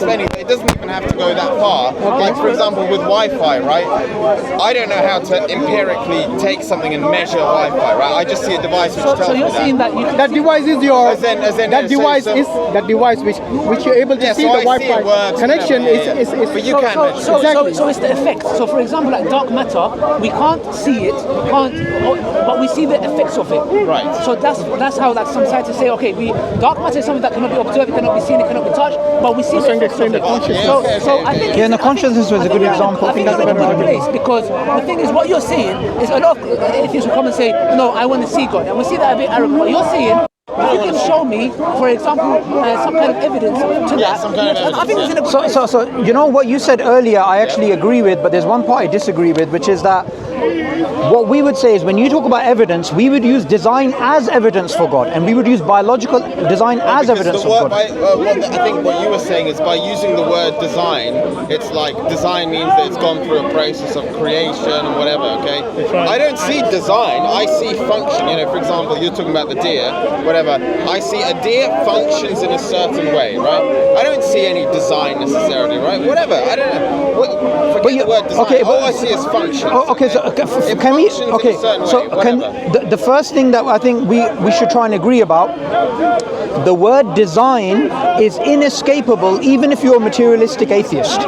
explaining that it doesn't even have to go that far. Like, for example, with Wi-Fi, right? I don't know how to empirically take something and measure Wi-Fi, right? I just see a device which tells me that. So you're saying that that device is your that device so- is that device which you're able to Yeah, see so the I see it Wi-Fi works, connection whatever, is but you can measure. exactly. So it's the effect. So for example, like dark matter, we can't see it, but we see the effects of it. Right. So that's how like some scientists say, okay, dark matter is something that cannot be observed, it cannot be seen, it cannot be touched, but we see the effects of it. So I think the consciousness was a good example. I think you're in a good place because the thing is, what you're saying is a lot of atheists will come and say, no, I want to see God, and we see that a bit arrogant. But you're saying, if you can show me, for example, some kind of evidence to that, some kind of evidence, I think it's in a good place. So you know what you said earlier, I actually agree with, but there's one part I disagree with, which is that what we would say is when you talk about evidence, we would use design as evidence for God, and we would use biological design as evidence for God. I think what you were saying is by using the word design, it's like design means that it's gone through a process of creation and whatever, okay? I don't see design, I see function. You know, for example, you're talking about the deer, whatever. I see a deer functions in a certain way, right? I don't see any design necessarily, right? Whatever, I don't know. Forget the word design. Okay, all I see is function. Okay, so can we? Okay, so the first thing that I think we should try and agree about, the word design is inescapable, even if you're a materialistic atheist,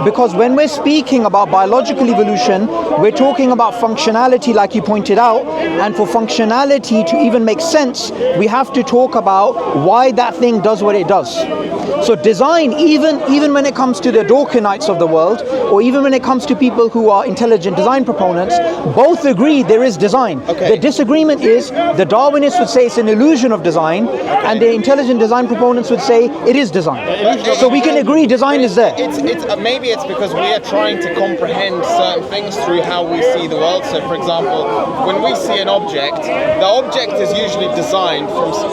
because when we're speaking about biological evolution, we're talking about functionality, like you pointed out, and for functionality to even make sense, we have to talk about why that thing does what it does. So design, even when it comes to the Dawkinites of the world, or even when it comes to people who are intelligent design proponents, both agree there is design. Okay. The disagreement is the Darwinists would say it's an illusion of design, and the intelligent design proponents would say it is design. So we can agree design is there. Maybe it's because we are trying to comprehend certain things through how we see the world. So, for example, when we see an object, the object is usually designed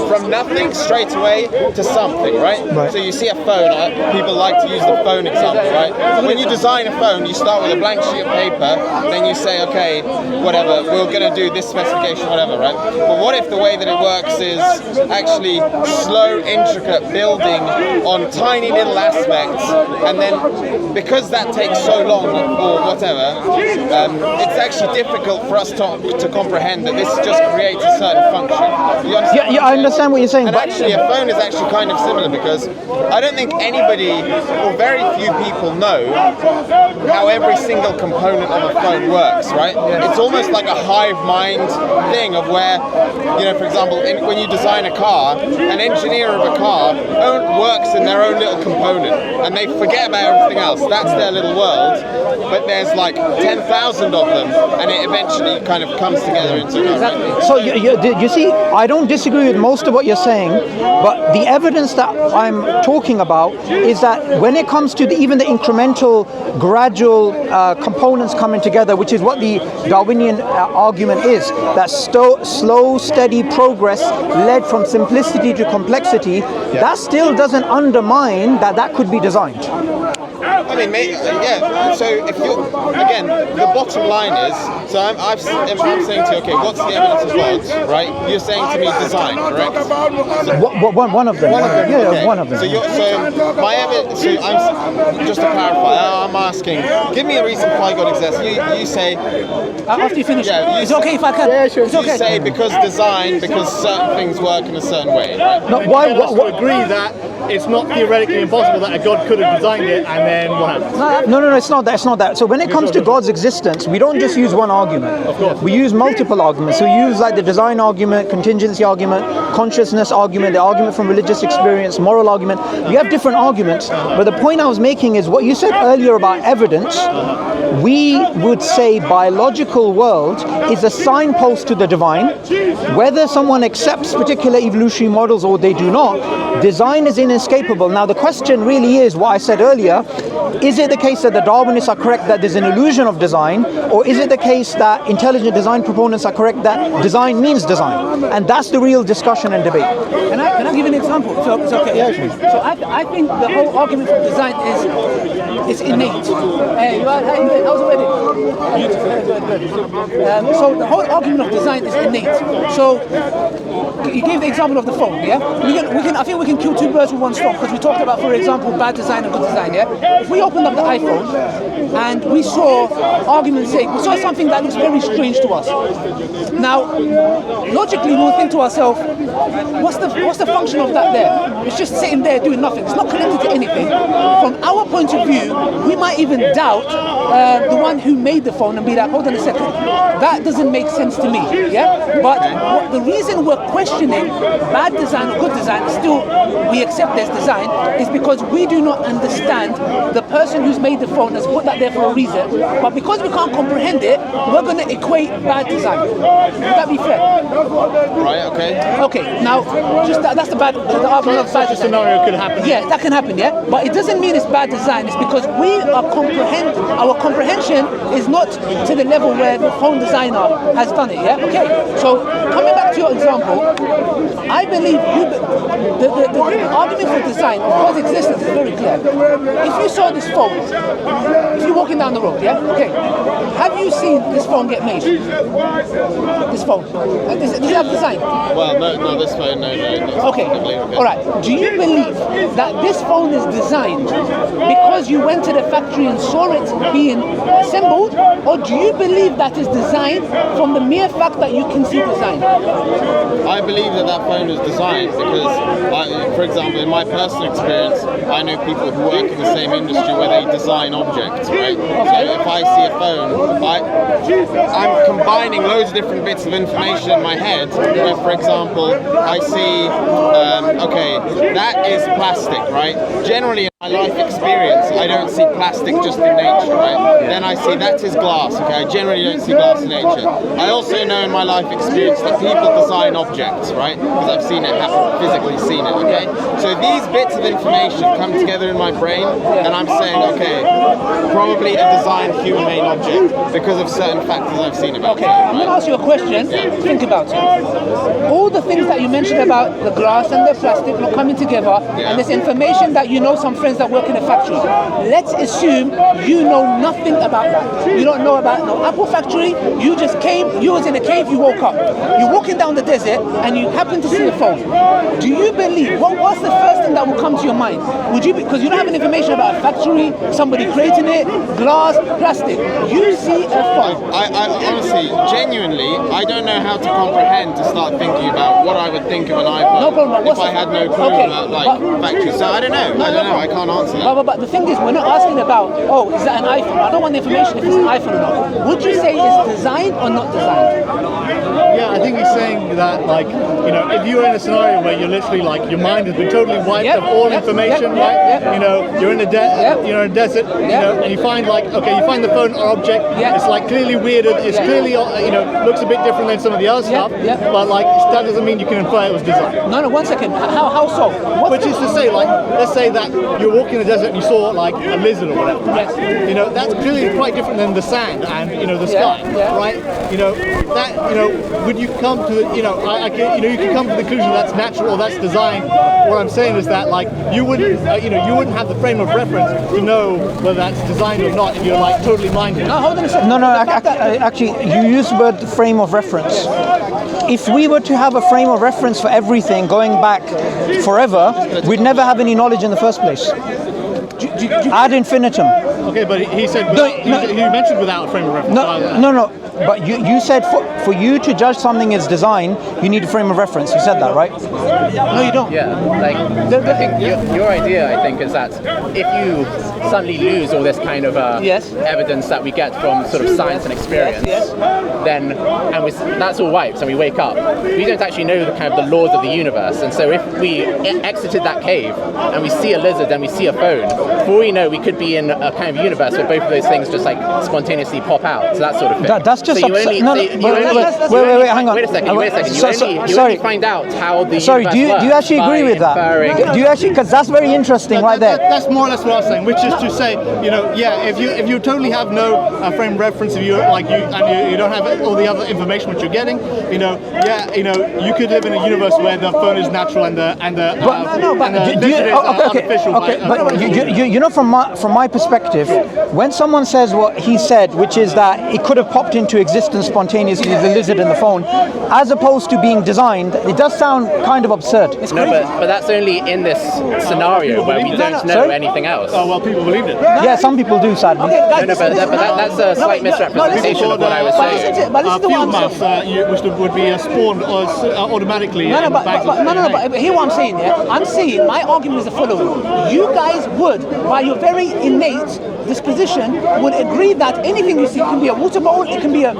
from nothing straight away to something, right? So you see a phone. People like to use the phone example, right? When you design a phone, you start with a blank sheet of paper, then you say, okay, whatever, we're going to do this specification, whatever, right? But what if the way that it works is actually slow, intricate building on tiny little aspects, and then because that takes so long or whatever, it's actually difficult for us to comprehend that this just creates a certain function. You understand? Yeah, I understand what you're saying. And But actually, a phone is actually kind of similar because I don't think anybody or very few people know how every single component of a phone works, right? It's almost like a hive mind thing of where, you know, for example, when you design a car, an engineer of a car works in their own little component and they forget about everything else. That's their little world, but there's like 10,000 of them and it eventually kind of comes together into one. so you see, I don't disagree with most of what you're saying, but the evidence that I'm talking about is that when it comes to even the incremental, gradual components coming together, which is what the Darwinian argument is, that slow, steady progress led from simplicity to complexity, that still doesn't undermine that could be designed. I mean, yeah. So if you again, the bottom line is, so I'm saying to you, okay, what's the evidence of God, right? You're saying to me design, correct? So, one of them. Yeah, okay. one of them. So my evidence. So I'm just to clarify. I'm asking. Give me a reason why God exists. You say. After you finish, it's okay if I can. Yeah, sure. It's okay. You say because certain things work in a certain way, right? No, why agree that it's not theoretically impossible that a God could have designed it, and then what happens? No, it's not that. It's not that. So when it comes to God's existence, we don't just use one argument. Of course. We use multiple arguments. So we use like the design argument, contingency argument, consciousness argument, the argument from religious experience, moral argument. We have different arguments. But the point I was making is what you said earlier about evidence. We would say biological world is a signpost to the divine. Whether someone accepts particular evolutionary models or they do not, design is inescapable. Now the question really is what I said earlier, is it the case that the Darwinists are correct that there's an illusion of design, or is it the case that intelligent design proponents are correct that design means design? And that's the real discussion and debate. Can I give you an example? So it's okay. Yeah, sure. So I think the whole argument for design is innate. Hey, I was already. Good. So the whole argument of design is innate. So you gave the example of the phone, yeah? I think we can kill two birds with one stone, because we talked about, for example, bad design and good design, yeah? If we opened up the iPhone and we saw, argument's sake, we saw something that looks very strange to us. Now, logically, we'll think to ourselves, what's the function of that there? It's just sitting there doing nothing. It's not connected to anything. From our point of view, we might even doubt the one who made the phone and be like, hold on a second, that doesn't make sense to me, yeah? But the reason we're questioning bad design or good design, still we accept there's design, is because we do not understand the person who's made the phone has put that there for a reason, but because we can't comprehend it, we're going to equate bad design. Would that be fair? Right, okay. Okay, now, just that's the argument of bad design. Scenario could happen. Yeah, that can happen, yeah? But it doesn't mean it's bad design. It's because our comprehension is not to the level where the phone designer has done it, yeah? Okay, so coming back to your example, I believe the argument for design, of course, existence is very clear. If you saw this phone, if you're walking down the road, yeah? Okay, have you seen this phone get made? This phone. Does it have design? Well, no, this phone, no. Okay, all right. Do you believe that this phone is designed because you went to the factory and saw it being assembled, or do you believe that is designed from the mere fact that you can see design? I believe that phone is designed because, for example, in my personal experience, I know people who work in the same industry where they design objects, right? So if I see a phone, I'm combining loads of different bits of information in my head where, for example, I see, okay, that is plastic, right? Generally in my life experience, I don't see plastic just in nature, right? Then I see that is glass, okay? I generally don't see glass in nature. I also know in my life experience that people design objects, right? Because I've seen it happen, physically seen it, okay? So these bits of information come together in my brain, and I'm saying, okay, probably a designed human-made object because of certain factors I've seen about it. Okay, I'm going to ask you a question. Think about it. All the things that you mentioned about the glass and the plastic not coming together, and this information that you know some friends that work in a factory. Let's assume you know nothing about that. You don't know about no Apple factory. You just came, you was in a cave, you woke up. You're walking down the desert and you happen to see a phone. Do you believe, what's the first thing that will come to your mind? Would you, because you don't have any information about a factory, somebody creating it, glass, plastic. You see a phone. I honestly, genuinely, I don't know how to comprehend to start thinking about what I would think of an iPhone No problem, if I had no clue about factories. So I don't know. I can't answer that. But the thing is, we're not asking about, oh, is that an iPhone? I don't want the information if it's an iPhone or not. Would you say it's designed or not designed? Yeah, I think he's saying that, like, you know, if you're in a scenario where you're literally like your mind has been totally wiped of all information, right? You know, you're in a desert, you know, and you find like, okay, you find the phone or object, it's like clearly weirded, it's clearly, you know, looks a bit different than some of the other stuff, but like that doesn't mean you can infer it was designed. No, 1 second. How so? Which is to say, like, let's say that you're walking in the desert and you saw like a lizard or whatever, right? You know, that's clearly quite different than the sand and, you know, the sky, right? You know, that, you know, would you come to, you know, you can come to the conclusion that's natural or that's designed. What I'm saying is that, like, you wouldn't, you know, you wouldn't have the frame of reference to know whether that's designed or not if you're like totally minded. No, hold on a second. No, actually, you used the word frame of reference. If we were to have a frame of reference for everything going back forever, we'd never have any knowledge in the first place. Ad infinitum. Okay, but he said, he mentioned without a frame of reference. No. But you said for you to judge something as design, you need a frame of reference. You said that, right? No, you don't. Yeah, like, I think your idea, I think, is that if you suddenly lose all this kind of evidence that we get from sort of science and experience, then, that's all wiped and we wake up. We don't actually know the kind of the laws of the universe, and so if we exited that cave and we see a lizard and we see a phone, for all we know, we could be in a kind of universe where both of those things just like spontaneously pop out. So that sort of thing. That's just so wait, hang on. Wait a second. You only find out how the do you actually agree with that? Do you actually? Because that's very interesting, right there. That's more or less what I was saying, which is to say, you know, if you totally have no frame of reference, if you you don't have all the other information which you're getting, you know, you could live in a universe where the phone is natural and the lizard is artificial. Okay, but you know, from my perspective, when someone says what he said, which is that it could have popped into existence spontaneously, the lizard in the phone, as opposed to being designed, it does sound kind of absurd. No, but that's only in this scenario where we don't know anything else. Oh, well, people believed it. Yeah, some people do, sadly. No, but that's a slight misrepresentation of what I was saying. But listen to what I'm saying. Which would be spawned automatically. But hear what I'm saying, yeah? I'm saying, my argument is the following. You guys would, by your very innate disposition, would agree that anything you see can be a water bottle, it can be a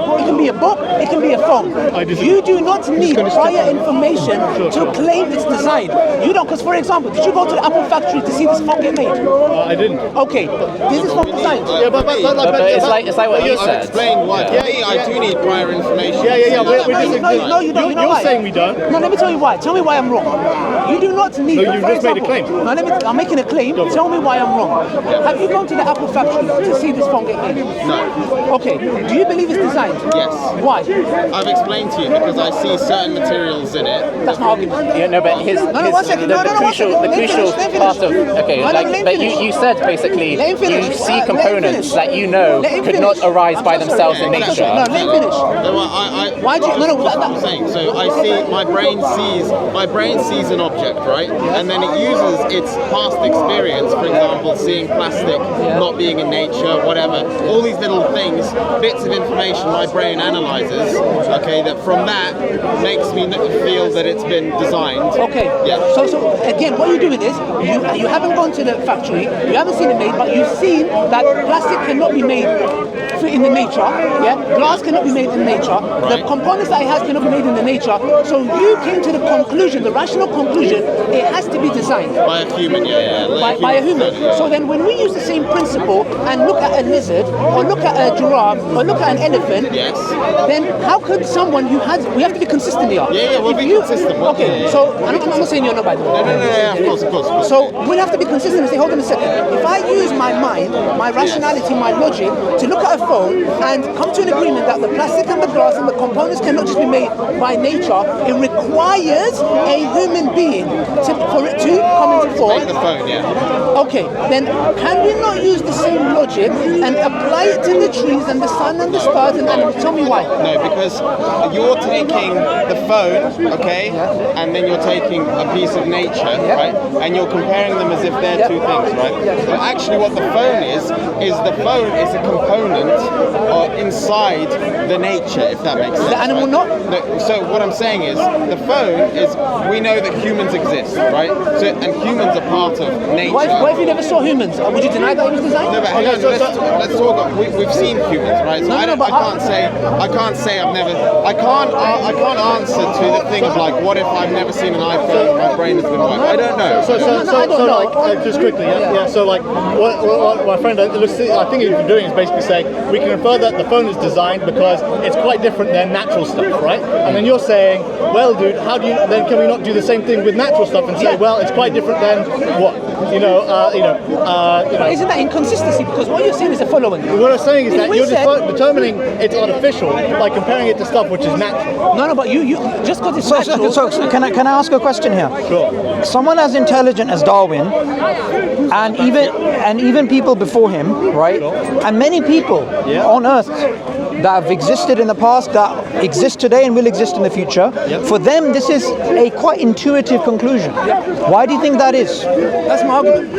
book, it can be a phone. You do not need prior information to claim it's designed. You don't, because for example, did you go to the Apple factory to see this phone get made? I didn't. Okay, this is phone designed. Yeah, but it's like what you said. Explain why. Yeah, I do need prior information. No, you don't. You're saying we don't. No, let me tell you why. Tell me why I'm wrong. You do not need. No, you just made a claim. No, I'm making a claim. Tell me why I'm wrong. Have you gone to the Apple factory to see this phone get made? No. Okay. Do you believe it's designed? Yes. Why? I've explained to you because I see certain materials in it. That's my argument. Yeah, no, but the crucial part of but you said basically you see components that you know could not arise by themselves in nature. No, let me finish. Why do you? No, that's what I'm saying. So I see my brain sees an object, right? And then it uses its past experience, for example, seeing plastic not being in nature, whatever. All these little things, bits of information my brain analyzes. Okay, that from that makes me feel that it's been designed. Okay. Yeah. So again, what you're doing is you haven't gone to the factory, you haven't seen it made, but you've seen that plastic cannot be made in the nature. Yeah. Glass cannot be made in nature. The components that it has cannot be made in the nature. So you came to the conclusion, the rational conclusion, it has to be designed by a human. By a human. So then when we use the same principle and look at a lizard or look at a giraffe or look at an elephant, then how could someone who has, we have to be consistent here. Yeah, we'll be consistent. Okay, so I'm not saying you're not, by the way. No, of course. So we'll have to be consistent and say, hold on a second. If I use my mind, my rationality, my logic to look at a phone and come to an agreement that the plastic and the glass and the components cannot just be made by nature, it requires a human being for it to come into form. Make the phone, Okay, then can we not use the same logic and apply it to the trees and the sun and the stars and tell me why? No, because you're taking the phone, okay, and then you're taking a piece of nature, right, and you're comparing them as if they're two things, right? But actually what the phone is the phone is a component inside the nature, if that makes sense. The animal not? No, so what I'm saying is, the phone is, we know that humans exist, right? So, and humans are part of nature. What if you never saw humans? Would you deny that it was designed? No, but hang on, let's talk. We've seen humans, right? So I can't say I've never. I can't answer to the thing of like, what if I've never seen an iPhone? My brain has been wiped. I don't know. Just quickly, So like, what my friend, I think he's doing is basically saying we can infer that the phone is designed because it's quite different than natural stuff, right? And then you're saying, well, dude, can we not do the same thing with natural stuff and say, well, it's quite different than what? Isn't that inconsistency? Because what you're saying is the following. What I'm saying is that you're determining it's artificial by comparing it to stuff which is natural. No, but you just because it's natural. So can I ask a question here? Sure. Someone as intelligent as Darwin, and even people before him, right? And many people on Earth that have existed in the past, that exist today and will exist in the future. For them, this is a quite intuitive conclusion. Why do you think that is? That's my argument.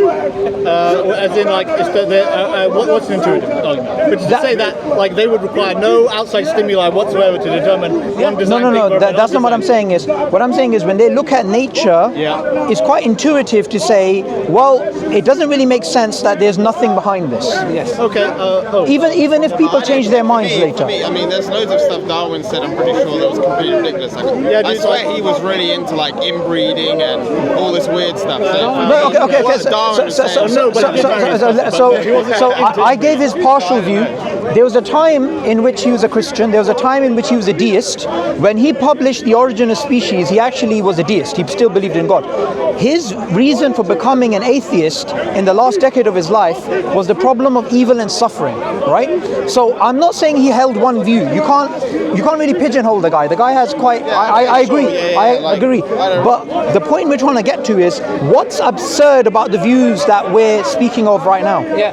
As in, like, what's an intuitive argument? Which is to say that, like, they would require no outside stimuli whatsoever to determine one design. No. That's not what I'm saying. What I'm saying is when they look at nature, it's quite intuitive to say, well, it doesn't really make sense that there's nothing behind this. Yes. Okay. Even if people change their minds later. For me, I mean, there's loads of stuff Darwin said. I'm pretty sure that was completely ridiculous. I swear he was really into like inbreeding and all this weird stuff. So I gave his partial view. there was a time in which he was a Christian, there was a time in which he was a deist. When he published The Origin of Species, he actually was a deist. He still believed in God. His reason for becoming an atheist in the last decade of his life was the problem of evil and suffering, right? So I'm not saying he held one view. You can't really pigeonhole the guy. The guy has quite, I agree, I agree. But the point we're trying to get to is, what's absurd about the views that we're speaking of right now? Yeah.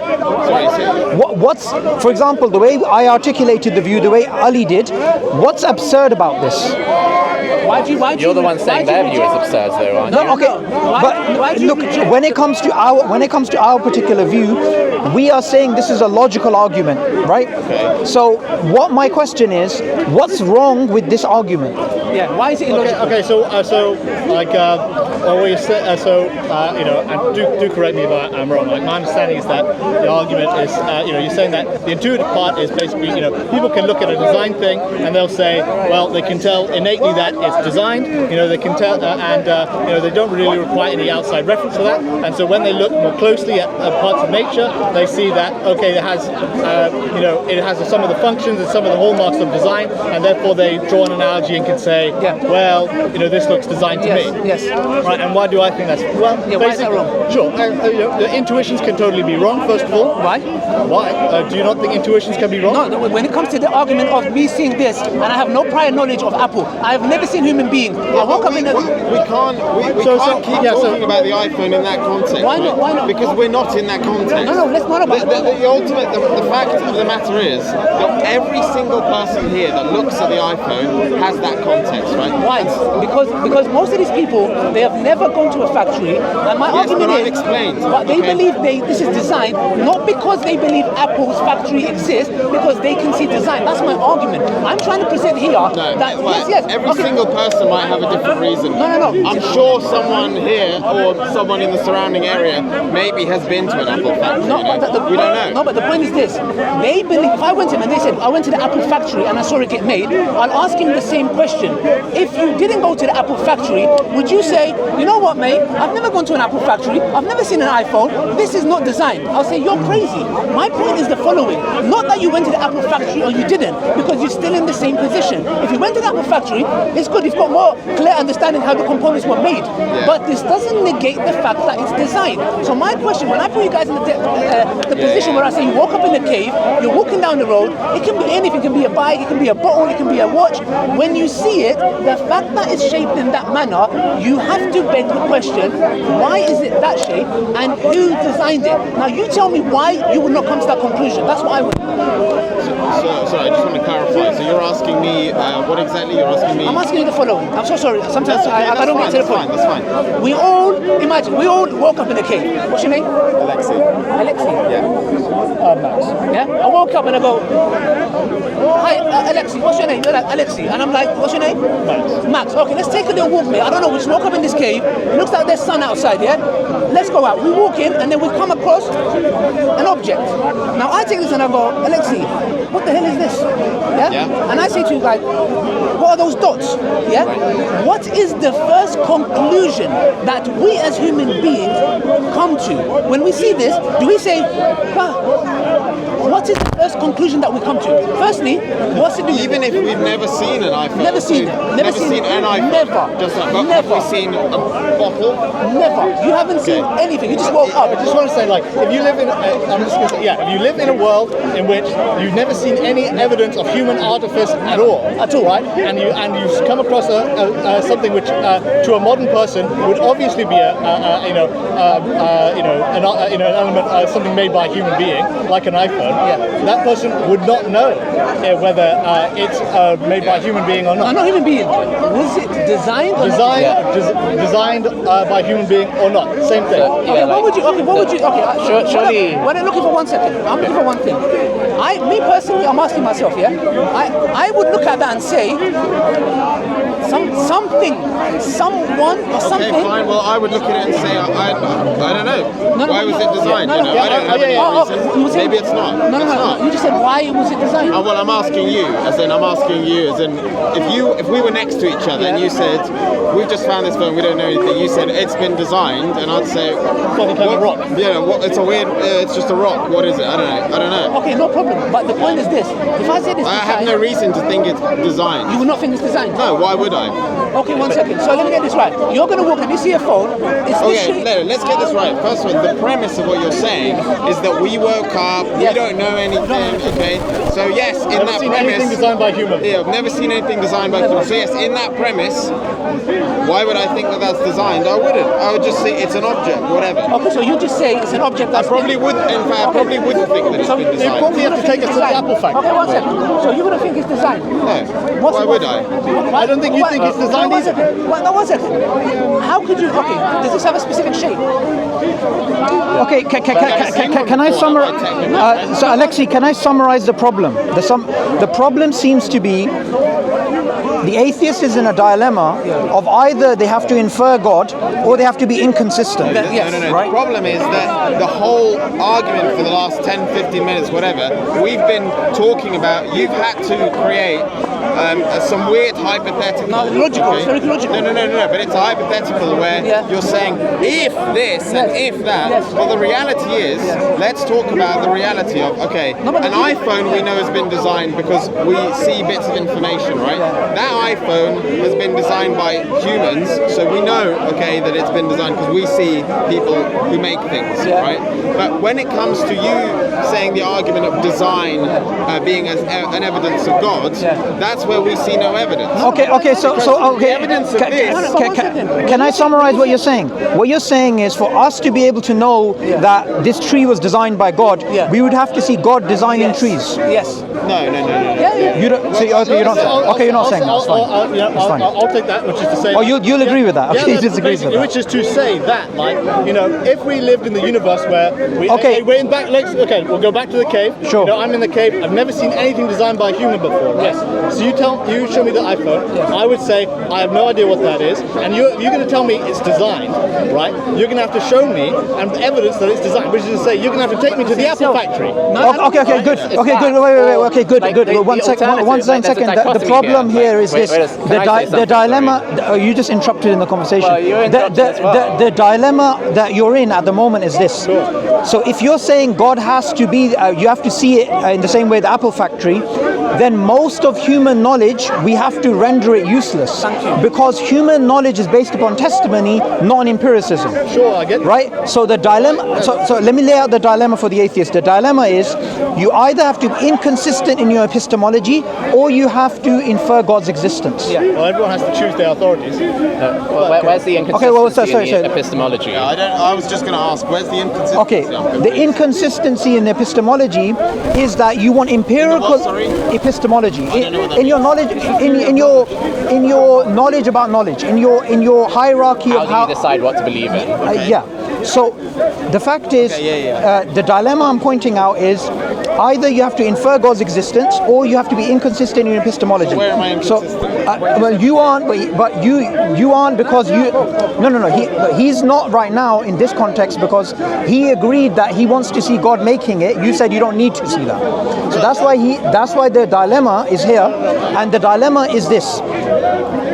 What's, for example, the way I articulated the view, the way Ali did, what's absurd about this? You're the one saying their view is absurd, though, aren't you? No, okay, but look, when it comes to our particular view, we are saying this is a logical argument, right? Okay. So, what my question is, what's wrong with this argument? Yeah. Why is it illogical? Okay. So like, what you said. You know, and do correct me if I'm wrong. Like, my understanding is that the argument is, you know, you're saying that the intuitive part is basically, you know, people can look at a design thing and they'll say, well, they can tell innately that it's designed. You know, they can tell, and you know, they don't really require any outside reference for that. And so when they look more closely at parts of nature, they see that, okay, it has, you know, it has some of the functions and some of the hallmarks of design, and therefore they draw an analogy and can say, well, you know, this looks designed to me. Yes. Right. And why do I think that's well? Why is that wrong? Sure. You know, the intuitions can totally be wrong. First of all, why? Why? Do you not think intuitions can be wrong? No. When it comes to the argument of me seeing this, and I have no prior knowledge of Apple, I've never seen human being. I woke up in a. We can't keep talking about the iPhone in that context. Why not? Why not? Because we're not in that context. No. Let's not about the fact of the matter is that every single person here that looks at the iPhone has that context, right? Why? Because most of these people, they have never gone to a factory, and my argument is, but they believe this is designed not because they believe Apple's factory exists, because they can see design. That's my argument. I'm trying to present here that yes. Every single person might have a different reason. No. I'm sure someone here or someone in the surrounding area maybe has been to an Apple factory. We don't know. No, but the point is this: they believe. If I went to them and they said I went to the Apple factory and I saw it get made, I'll ask him the same question. If you didn't go to the Apple factory, would you say, you know what, mate? I've never gone to an Apple factory. I've never seen an iPhone. This is not designed. I'll say you're crazy. My point is the following: not that you went to the Apple factory or you didn't, because you're still in the same position. If you went to the Apple factory, it's good. You've got more clear understanding how the components were made. But this doesn't negate the fact that it's designed. So my question, when I put you guys in the position where I say you woke up in the cave, you're walking down the road, it can be anything. It can be a bike, it can be a bottle, it can be a watch. When you see it, the fact that it's shaped in that manner, you have to beg the question, why is it that shape and who designed it? Now you tell me why you would not come to that conclusion. That's what I would. Sorry, I just want to clarify. So you're asking me, what exactly you're asking me? I'm asking you the following. I'm so sorry. Sometimes I don't get to the point. That's fine. We all woke up in a cave. What's your name? Alexi. Yeah. Max. Yeah. I woke up and I go, hi, Alexi. What's your name? You're like Alexi, and I'm like, what's your name? Max. Okay, let's take a little walk, mate. I don't know. We just woke up in this cave. It looks like there's sun outside. Yeah. Let's go out. We walk in, and then we come across an object. Now I take this and I go, Alexi, what the hell is this? Yeah. And I say to you, like, what are those dots? Yeah. What is the first conclusion that we as human beings come to when we see this? Do we say, what is the first conclusion that we come to? Firstly, what's it do? Even if we've never seen an iPhone. Never seen it. Never seen an iPhone. Never. Just like, have we seen a bottle? Never. You haven't seen anything. You just woke up. I just want to say, like, if you live in, if you live in a world in which you've never seen any evidence of human artifice at all, right? And you come across something which, to a modern person, would obviously be an element, something made by a human being, like an iPhone. That person would not know whether it's made by a human being or not. No, not human being. Was it designed? Designed by a human being or not? Same thing. What would you? Surely. When I'm looking for 1 second, I'm looking for one thing. Me personally, I'm asking myself, I would look at that and say, someone or something. Okay, fine. Well, I would look at it and say, I don't know. Why was is it designed? You know, I don't have any reason. Maybe it's not. No. You just said why was it designed? Oh, well, I'm asking you, as in, if we were next to each other and you said, we've just found this phone, we don't know anything, you said it's been designed, and I'd say, Kind of rock. Yeah, it's a weird, it's just a rock. What is it? I don't know. Okay, no problem. But the point is this: if I said it's I designed, have no reason to think it's designed. you would not think it's designed. No, why would I? Okay, 1 second. So let me get this right. You're going to walk and you see a phone. It's this Okay, shape. let's get this right. First of all, the premise of what you're saying is that we woke up, we don't know anything, okay? So yes, in Never that seen anything premise... designed by humans. Yeah, I've never seen anything designed by humans. So yes, in that premise, why would I think that that's designed? I wouldn't. I would just say it's an object, whatever. Okay, so you just say it's an object I that's... probably would, in fact, I probably wouldn't think that it's been You designed. probably have to take us to the Apple factory. Okay, 1 second. So you wouldn't think it's designed? No. Why would I? I don't think you think it's designed no, either. No, 1 second. How could you... Okay, does this have a specific shape? Okay, can I summarize? So Alexei, can I summarize the problem? The problem seems to be the atheist is in a dilemma of either they have to infer God or they have to be inconsistent. No. Right? The problem is that the whole argument for the last 10, 15 minutes, whatever, we've been talking about, you've had to create some weird hypothetical. No, logical. It's very logical. No, but it's a hypothetical where you're saying if this and if that. Yes. Well, the reality is, let's talk about the reality of, okay, an iPhone we know has been designed because we see bits of information, right? That iPhone has been designed by humans, so we know, okay, that it's been designed because we see people who make things, right? But when it comes to you saying the argument of design being as an evidence of God, that's where we see no evidence. Okay. So The evidence of Can I summarize what you're saying? What you're saying is for us to be able to know that this tree was designed by God, we would have to see God designing trees. Yes. No. You don't. So you're not. Okay, you're not saying that. It's fine. It's fine. I'll take that, which is to say... Oh, you'll agree with that. Okay, Yeah, you disagree with basically, that. which is to say that, like, you know, if we lived in the universe where we... Okay. We're in back... Okay, we'll go back to the cave. Sure. You know, I'm in the cave. I've never seen anything designed by a human before, right? So you show me the iPhone. I would say, I have no idea what that is. And you're going to tell me it's designed, right? You're going to have to show me and evidence that it's designed, which is to say, you're going to have to take me to the Apple factory. Okay, good. Okay, good. Wait. Okay, good. One second. The problem here is this: the dilemma. You just interrupted in the conversation. Well, you interrupted as well. The dilemma that you're in at the moment is this. So if you're saying God has to be, you have to see it in the same way the Apple factory, then most of human knowledge we have to render it useless because human knowledge is based upon testimony, not on empiricism. Sure, I get it. Right? So the dilemma. So let me lay out the dilemma for the atheist. The dilemma is you either have to be inconsistent in your epistemology or you have to infer God's existence. Well, everyone has to choose their authorities. Where's the inconsistency in the epistemology? I was just going to ask, where's the inconsistency? Okay, the inconsistency in epistemology is that you want empirical epistemology in your knowledge, in your knowledge about knowledge, in your hierarchy of How do you decide what to believe in? So the fact is, the dilemma I'm pointing out is either you have to infer God's existence or you have to be inconsistent in your epistemology. Where am I inconsistent? Well, you aren't, but you aren't because you. No. He's not right now in this context because he agreed that he wants to see God making it. You said you don't need to see that. So that's why the dilemma is here, and the dilemma is this.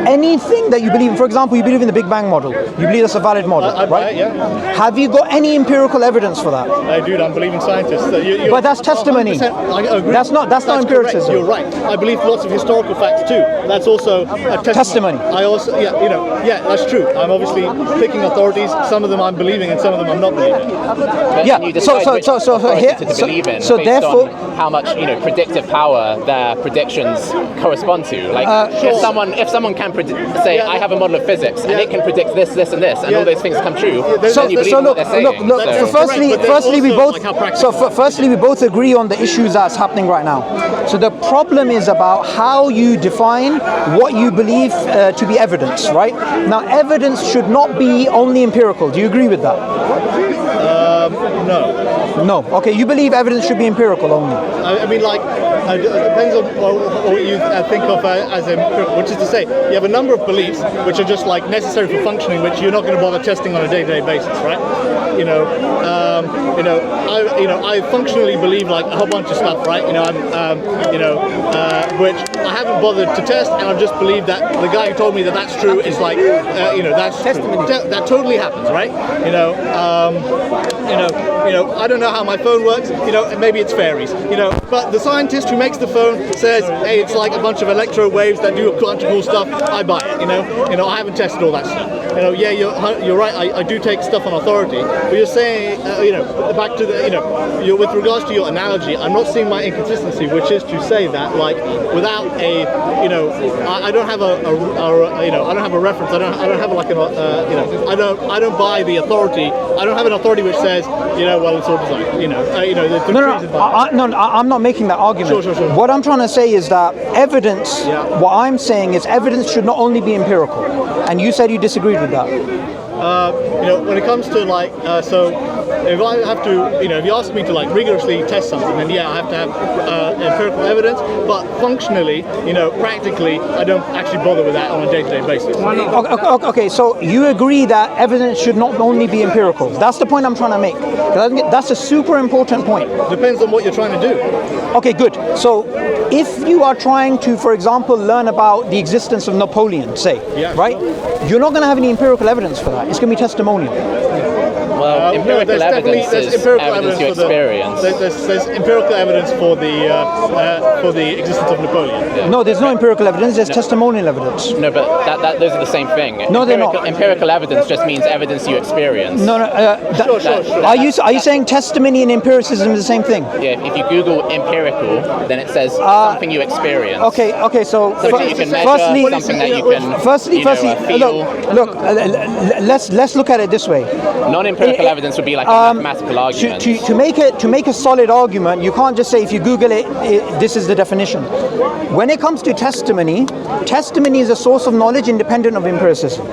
Anything that you believe in, for example, you believe in the Big Bang model. You believe that's a valid model, right? Yeah. Have you got any empirical evidence for that? Dude, I'm believing scientists. But that's testimony. I agree. That's not empiricism. Correct. You're right. I believe lots of historical facts too. That's also a testimony. I also, that's true. I'm obviously picking authorities. Some of them I'm believing, and some of them I'm not believing. But can you decide which authority to believe in based therefore, on how much predictive power their predictions correspond to? Like, if someone can say, I have a model of physics and it can predict this, and this, and all those things come true, then you believe what they're saying. Firstly, we both agree on the issues that's happening right now. So the problem is about how you define what you believe to be evidence, right? Now, evidence should not be only empirical. Do you agree with that? No. Okay, you believe evidence should be empirical only. I mean, like, it depends on what you think of as empirical, which is to say, you have a number of beliefs which are just like necessary for functioning, which you're not going to bother testing on a day-to-day basis, right? You know, I functionally believe like a whole bunch of stuff, right? Which I haven't bothered to test, and I've just believed that the guy who told me that that's true is like, that's testimony. That totally happens, right? I don't know how my phone works. Maybe it's fairies. But the scientist who makes the phone says, hey, it's like a bunch of electro waves that do a bunch of cool stuff. I buy it. I haven't tested all that stuff. Yeah, you're right. I do take stuff on authority, but you're saying, back to the, with regards to your analogy, I'm not seeing my inconsistency, which is to say that, like, without a, I don't have I don't have a reference. I don't have like an, I don't buy the authority. I don't have an authority which says, well, it's all designed. I'm not making that argument. Sure. What I'm trying to say is that evidence. Yeah. What I'm saying is evidence should not only be empirical, and you said you disagreed with that. When it comes to like, so if I have to, if you ask me to like rigorously test something, then yeah, I have to have empirical evidence. But functionally, practically, I don't actually bother with that on a day-to-day basis. Okay, so you agree that evidence should not only be empirical. That's the point I'm trying to make. That's a super important point. Depends on what you're trying to do. Okay, good. So if you are trying to, for example, learn about the existence of Napoleon, say, right? You're not going to have any empirical evidence for that. It's going to be testimonial. Well, empirical evidence is evidence you experience. There's empirical evidence for the existence of Napoleon. Yeah. No, there's no empirical evidence. There's testimonial evidence. No, but those are the same thing. No, they're not. Empirical evidence just means evidence you experience. No. Sure. Are you saying testimony and empiricism is the same thing? Yeah. If you Google empirical, then it says something you experience. Okay. So something you can measure, something that you can. Firstly, feel. look. Let's look at it this way. Non-empirical evidence would be like a mathematical argument. To make a solid argument, you can't just say if you Google it, this is the definition. When it comes to testimony is a source of knowledge independent of empiricism.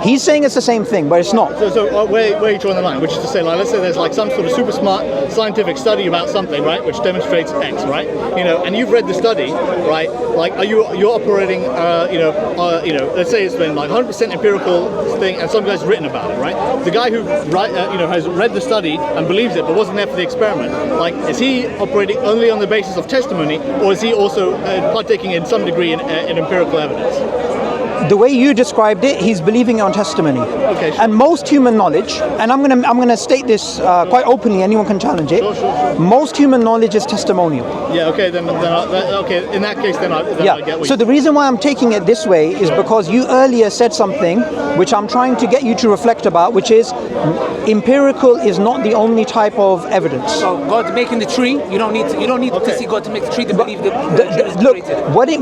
He's saying it's the same thing, but it's not. So where are you drawing the line? Which is to say, like, let's say there's like some sort of super smart scientific study about something, right, which demonstrates X, right? And you've read the study, right? Like, you're operating, let's say it's been like 100% empirical thing, and some guy's written about it, right? The guy who has read the study and believes it, but wasn't there for the experiment. Like, is he operating only on the basis of testimony, or is he also partaking in some degree in empirical evidence? The way you described it, he's believing on testimony. Okay, sure. And most human knowledge, and I'm gonna state this quite openly. Anyone can challenge it. Sure. Most human knowledge is testimonial. Yeah. Okay. Then okay. In that case, then I get what. So the reason why I'm taking it this way is because you earlier said something which I'm trying to get you to reflect about, which is empirical is not the only type of evidence. So God making the tree, you don't need to see God to make the tree to believe that. Look,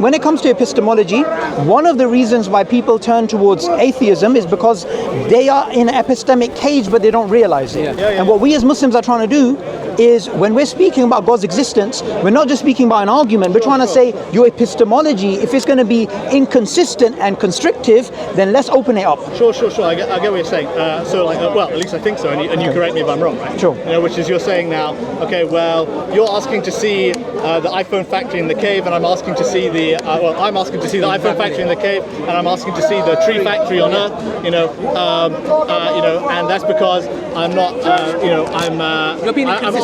when it comes to epistemology, one of the reasons why people turn towards atheism is because they are in an epistemic cage, but they don't realize it. And what we as Muslims are trying to do is, when we're speaking about God's existence, we're not just speaking about an argument. We're trying to say your epistemology, if it's going to be inconsistent and constrictive, then let's open it up. Sure. I get what you're saying. Well, at least I think so, and you correct me if I'm wrong, right? Sure. Which is you're saying now, okay, well, you're asking to see the iPhone factory in the cave, and I'm asking to see I'm asking to see the iPhone factory in the cave, and I'm asking to see the tree factory on Earth, and that's because I'm not,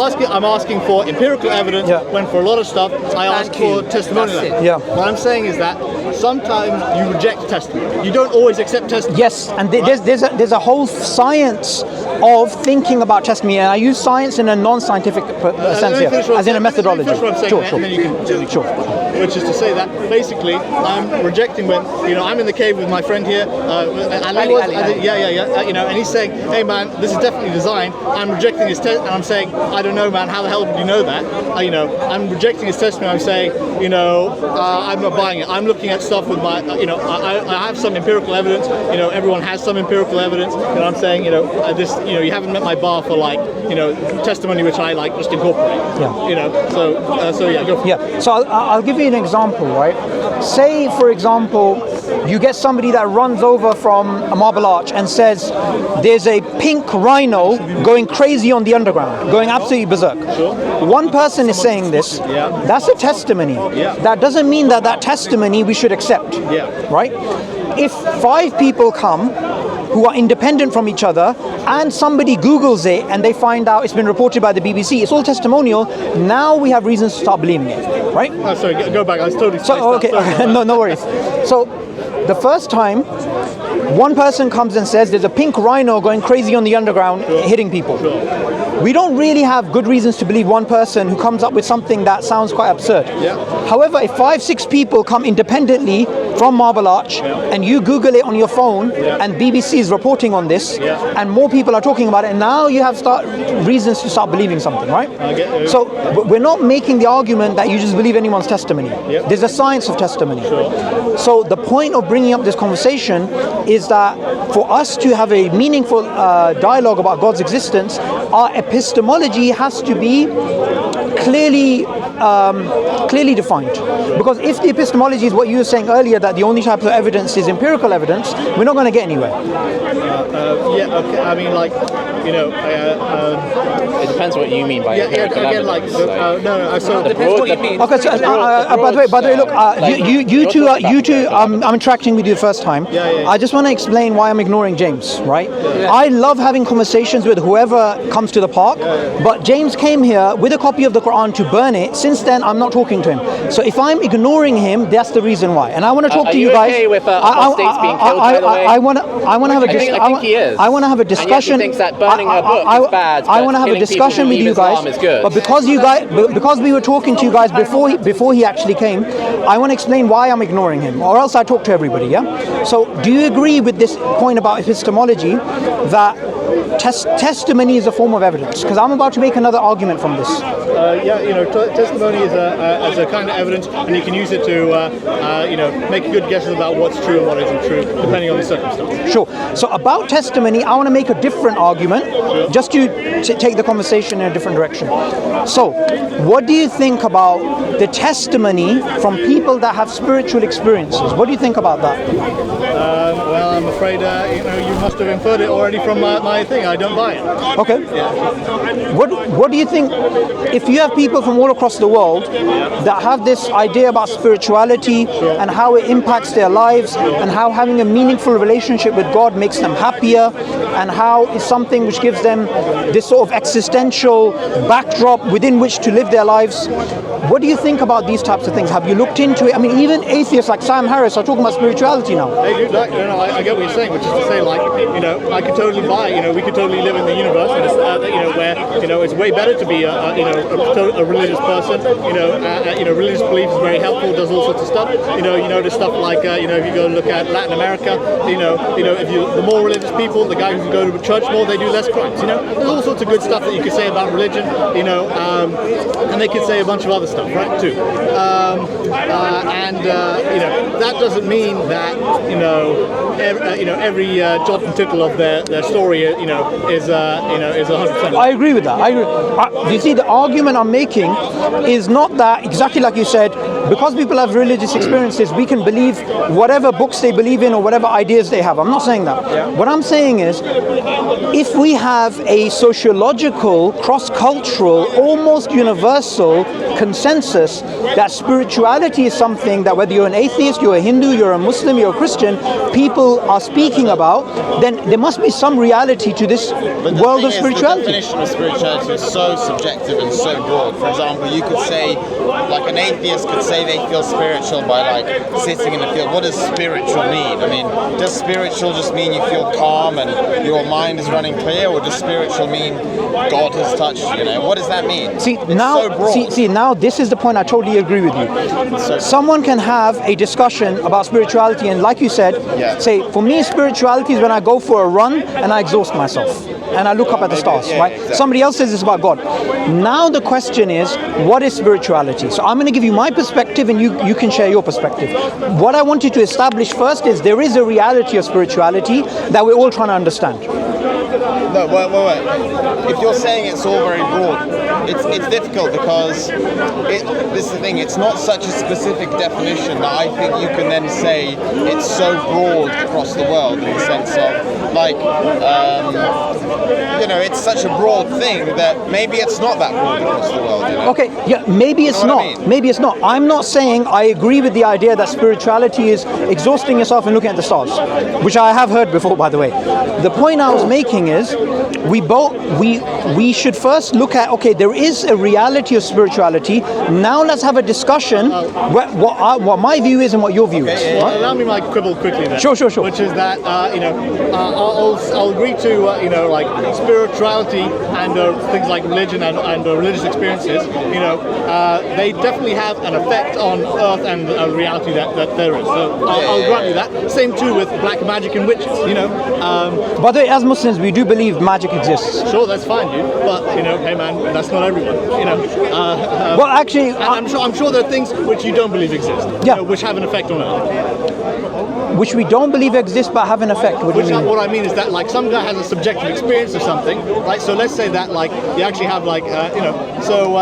I'm asking for empirical evidence when for a lot of stuff I ask for testimonial evidence. Yeah. What I'm saying is that sometimes you reject testimony. You don't always accept testimony. Yes, and there's a whole science of thinking about testimony, and I use science in a non-scientific sense here, as in a methodology. Sure. And then you can sure. Which is to say that basically I'm rejecting when I'm in the cave with my friend here, Ali. And he's saying, hey man, this is definitely designed. I'm rejecting his test, and I'm saying, I don't know, man. How the hell did you know that? I'm rejecting his testimony. I'm saying, I'm not buying it. I'm looking at stuff with my, I have some empirical evidence. Everyone has some empirical evidence, and I'm saying, you haven't met my bar for testimony which I just incorporate. Yeah. So go for it. Yeah. So I'll give you an example, right? Say, for example, you get somebody that runs over from a Marble Arch and says, there's a pink rhino going crazy on the underground, going absolutely berserk. Sure. One person is saying this. Yeah. That's a testimony. Yeah. That doesn't mean that testimony we should accept. Yeah. Right? If 5 people come who are independent from each other, and somebody Googles it and they find out it's been reported by the BBC, it's all testimonial. Now we have reasons to start believing it, right? Oh, sorry, go back. I was totally So, okay, no worries. So, the first time, one person comes and says there's a pink rhino going crazy on the underground, hitting people. We don't really have good reasons to believe one person who comes up with something that sounds quite absurd. However, if 5-6 people come independently from Marble Arch and you Google it on your phone and BBC is reporting on this and more people are talking about it, now you have reasons to start believing something, right? So we're not making the argument that you just believe anyone's testimony. There's a science of testimony. So the point of bringing up this conversation is that for us to have a meaningful dialogue about God's existence, our epistemology has to be clearly defined. Because if the epistemology is what you were saying earlier, that the only type of evidence is empirical evidence, we're not going to get anywhere. Okay. I mean, like, you know, it depends what you mean by empirical again, evidence. So Depends what you mean. Okay, so by the way, look, you two, I'm interacting with you the first time. I just want to explain why I'm ignoring James, right? I love having conversations with whoever comes to the park, but James came here with a copy of the Quran to burn it. Since then, I'm not talking to him. So if I'm ignoring him, that's the reason why. And I want to talk to you guys. Okay with apostates being killed, by the way? I want to have a discussion. I think he is. I want to have a discussion. And yet he thinks that burning a book is bad. I want to have a discussion with you guys. But because you guys, because we were talking to you guys before he actually came, I want to explain why I'm ignoring him, or else I talk to everybody. Yeah. So do you agree with this point about epistemology that testimony is a form of evidence? Because I'm about to make another argument from this. Testimony is a kind of evidence, and you can use it to, make good guesses about what's true and what isn't true, depending on the circumstances. Sure. So about testimony, I want to make a different argument, just to take the conversation in a different direction. So, what do you think about the testimony from people that have spiritual experiences? What do you think about that? Well, I'm afraid you must have inferred it already from my thing. I don't buy it. Okay. Yeah. What do you think, if you have people from all across the world that have this idea about spirituality and how it impacts their lives and how having a meaningful relationship with God makes them happier and how it's something which gives them this sort of existential backdrop within which to live their lives, what do you think about these types of things? Have you looked into it? I mean, even atheists like Sam Harris are talking about spirituality now. They do. I get what you're saying, which is to say, I could totally buy. We could totally live in the universe, where it's way better to be a religious person. Religious belief is very helpful. Does all sorts of stuff. There's stuff like if you go look at Latin America, the more religious people, the guys who go to church more, they do less crimes. There's all sorts of good stuff that you could say about religion. And they could say a bunch of other stuff, right? Too. That doesn't mean that every jot and tittle of their story is 100%. I agree with that. I agree. You see, the argument I'm making is not that, exactly like you said, because people have religious experiences, we can believe whatever books they believe in or whatever ideas they have. I'm not saying that. Yeah. What I'm saying is, if we have a sociological, cross-cultural, almost universal consensus that spirituality is something that whether you're an atheist, you're a Hindu, you're a Muslim, you're a Christian, people are speaking about, then there must be some reality to this world of spirituality. The definition of spirituality is so subjective and so broad. For example, you could say, like an atheist could say they feel spiritual by sitting in the field. What does spiritual mean? I mean, does spiritual just mean you feel calm and your mind is running clear, or does spiritual mean God has touched you? What does that mean? Now this is the point. I totally agree with you. Someone can have a discussion about spirituality, and like you said, say, for me, spirituality is when I go for a run and I exhaust myself and I look up at the stars, right? Exactly. Somebody else says it's about God. Now the question is, what is spirituality? So I'm going to give you my perspective and you can share your perspective. What I wanted to establish first is there is a reality of spirituality that we're all trying to understand. No, wait. If you're saying it's all very broad, it's difficult because this is the thing. It's not such a specific definition that I think you can then say it's so broad across the world in the sense of like, you know, it's such a broad thing that maybe it's not that broad across the world. You know? Okay, yeah, maybe it's You know not. what I mean? Maybe it's not. I'm not saying I agree with the idea that spirituality is exhausting yourself and looking at the stars, which I have heard before, by the way. The point I was making is we should first look at, okay, there is a reality of spirituality. Now let's have a discussion what my view is and what your view is. Well, allow me my quibble quickly then. Sure. Which is that you know, I'll agree to you know, like spirituality and things like religion and religious experiences. You know, they definitely have an effect on Earth and the reality that there is. So I'll grant you that. Same too with black magic and witches. You know. By the way, as Muslims, we do believe magic exists. Sure, that's fine, dude. But you know, hey man, that's not everyone. You know. Well, actually, and I'm sure there are things which you don't believe exist. Yeah. You know, which have an effect on Earth. which we don't believe exist but have an effect. What do you mean? What I mean is that like some guy has a subjective experience of something, right? So let's say that like you actually have like you know, so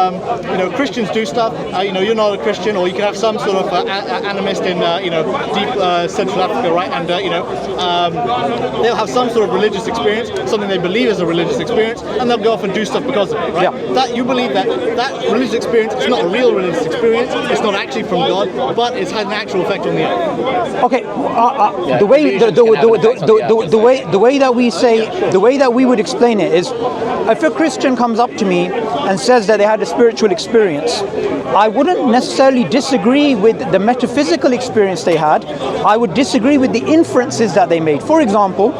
you know, Christians do stuff. You know, you're not a Christian, or you can have some sort of animist in you know, deep Central Africa, right? And you know, they'll have some sort of religious experience, something they believe is a religious experience, and they'll go off and do stuff because of it, right? Yeah. That you believe that religious experience is not a real religious experience. It's not actually from God, but it's had an actual effect on the earth. Okay, the way that we say, the way that we would explain it is, if a Christian comes up to me and says that they had a spiritual experience, I wouldn't necessarily disagree with the metaphysical experience they had. I would disagree with the inferences that they made. For example,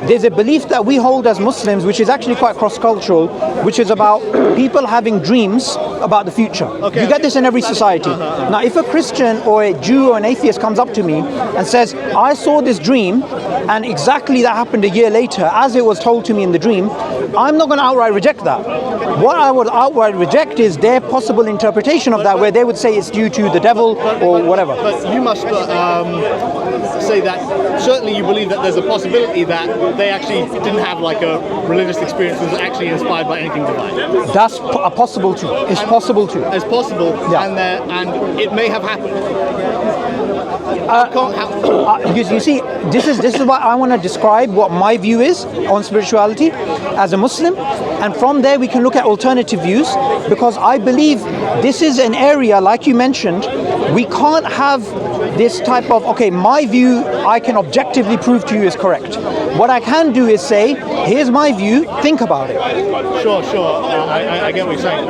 there's a belief that we hold as Muslims, which is actually quite cross-cultural, which is about people having dreams about the future. You get this in every society. Now, if a Christian or a Jew or an atheist comes up to me and says, I saw this dream and exactly that happened a year later as it was told to me in the dream, I'm not going to outright reject that. What I would outright reject is their possible interpretation of that, where they would say it's due to the devil or whatever. But you must say that certainly you believe that there's a possibility that they actually didn't have like a religious experience that was actually inspired by anything divine. That's possible too. It's possible too. It's possible, Yeah. and it may have happened. You see, this is why I want to describe what my view is on spirituality as a Muslim, and from there we can look at alternative views, because I believe this is an area, like you mentioned, we can't have this type of, okay, my view I can objectively prove to you is correct. What I can do is say, here's my view, think about it. Sure. I get what you're saying.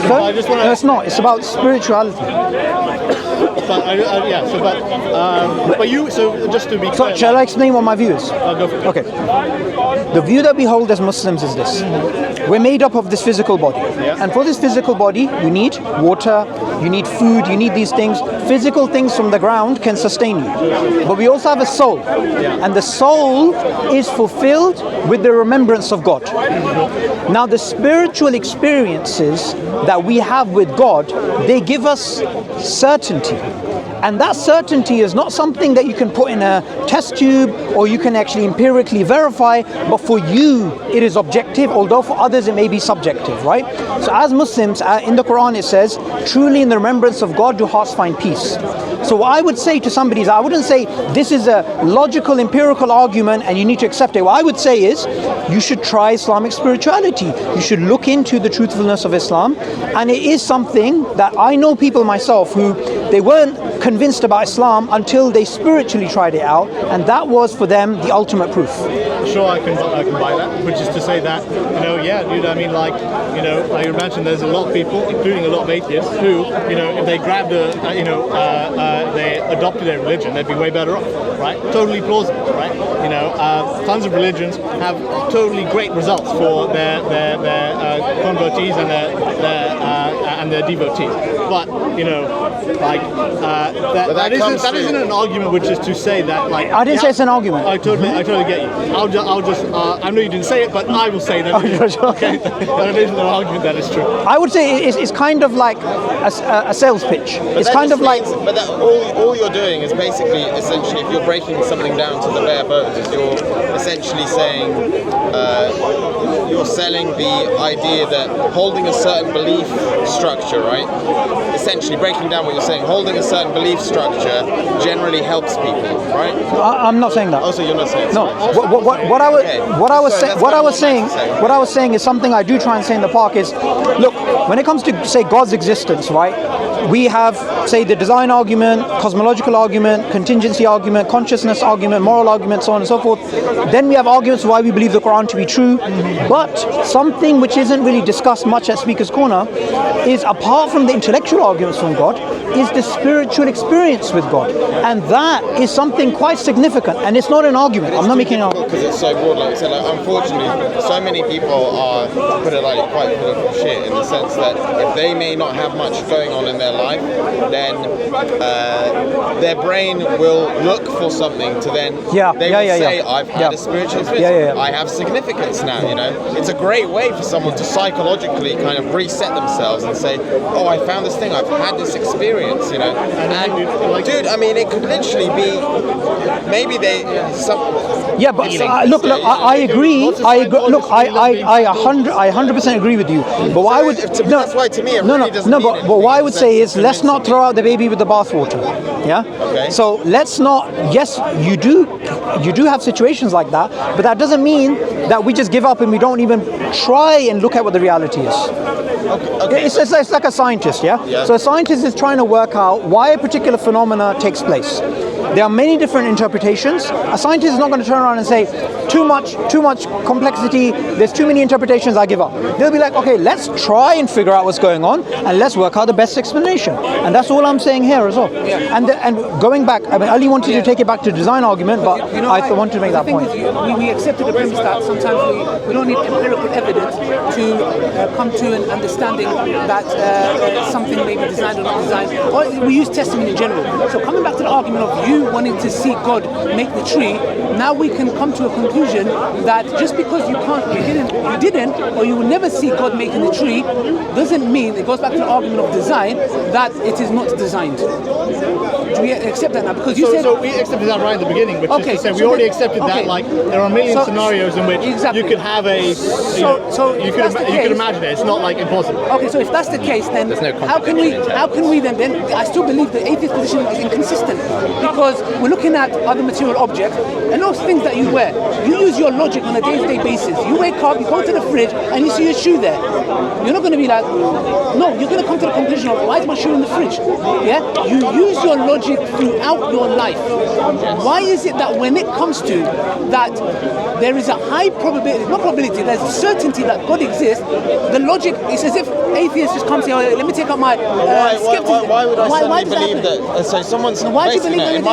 So, I just want no, it's not. It's about spirituality. But you. So just to be clear. So, shall I explain what my view is? Go for it. Okay. The view that we hold as Muslims is this. We're made up of this physical body. And for this physical body, you need water, you need food, you need these things. Physical things from the ground can sustain you. But we also have a soul. And the soul is fulfilled with the remembrance of God. Now, the spiritual experiences that we have with God, they give us certainty. And that certainty is not something that you can put in a test tube or you can actually empirically verify, but for you it is objective, although for others it may be subjective, right? So as Muslims, in the Quran it says, truly in the remembrance of God do hearts find peace. So what I would say to somebody is, I wouldn't say this is a logical, empirical argument and you need to accept it. What I would say is, you should try Islamic spirituality. You should look into the truthfulness of Islam. And it is something that I know people myself who, they weren't convinced about Islam until they spiritually tried it out, and that was for them the ultimate proof. Sure, I can buy that, which is to say that, you know, yeah, dude, I mean, like, you know, I imagine there's a lot of people, including a lot of atheists, who, you know, if they grabbed they adopted their religion, they'd be way better off, right? Totally plausible, right? You know, tons of religions have totally great results for their convertees and their devotees, but, you know, like, that isn't an argument, which is to say that, like, I didn't say it's an argument. I totally get you. I'll just I know you didn't say it, but I will say that. Okay, that isn't an argument that is true. I would say it's kind of like a sales pitch. It's kind of like. But all you're doing is basically, essentially, if you're breaking something down to the bare bones, is you're essentially saying you're selling the idea that holding a certain belief structure, right? Essentially, breaking down what you're saying, holding a certain belief structure generally helps people, right? I'm not saying that. Oh, so you're not saying No. that. What I was saying is something I do try and say in the park is, look, when it comes to say God's existence, right? We have, say, the design argument, cosmological argument, contingency argument, consciousness argument, moral argument, so on and so forth. Then we have arguments why we believe the Quran to be true. But something which isn't really discussed much at Speaker's Corner is, apart from the intellectual arguments from God, is the spiritual experience with God. And that is something quite significant. And it's not an argument. I'm not making an argument. Because it's so broad, like you said, like, unfortunately, so many people are, to put it like, quite full of shit, in the sense that if they may not have much going on in their life, then their brain will look for something to then say, I've had a spiritual experience. I have significance now, you know. It's a great way for someone to psychologically kind of reset themselves and say, oh, I found this thing, I've had this experience, you know. And dude, I mean, it could literally be maybe look, I agree. Look, I 100% agree with you. But what I would that's why to me it really doesn't mean but what I would say is, let's not throw out the baby with the bathwater. Yeah. Okay. So let's not. Yes, you do have situations like that, but that doesn't mean that we just give up and we don't even try and look at what the reality is. Okay. It's like a scientist, yeah? So a scientist is trying to work out why a particular phenomena takes place. There are many different interpretations. A scientist is not going to turn around and say, too much complexity, there's too many interpretations, I give up. They'll be like, okay, let's try and figure out what's going on, and let's work out the best explanation. And that's all I'm saying here as well. Yeah. And going back, I mean, Ali wanted to take it back to design argument, but I want to make that point. We accepted the premise that sometimes we don't need empirical evidence to come to an understanding that something may be designed or not designed. Or we use testimony in general. So coming back to the argument of you wanting to see God make the tree, now we can come to a conclusion that just because you didn't, or you will never see God making the tree, doesn't mean, it goes back to the argument of design, that it is not designed. Do we accept that now? Because you said... So we accepted that right at the beginning, which is to say we already accepted that, like, there are a million scenarios in which you could have a... You could imagine it. It's not, like, impossible. Okay, so if that's the case, then how can we then I still believe the atheist position is inconsistent, because we're looking at other material objects and those things that you wear. You use your logic on a day-to-day basis. You wake up, you go to the fridge, and you see your shoe there. You're not going to be like, no, you're going to come to the conclusion of, why is my shoe in the fridge? Yeah? You use your logic throughout your life. Why is it that when it comes to that, there is a high probability, not probability, there's a certainty that God exists, the logic, it's as if atheists just come and say, oh, let me take out my skepticism. Why would I suddenly believe that? So someone's, in my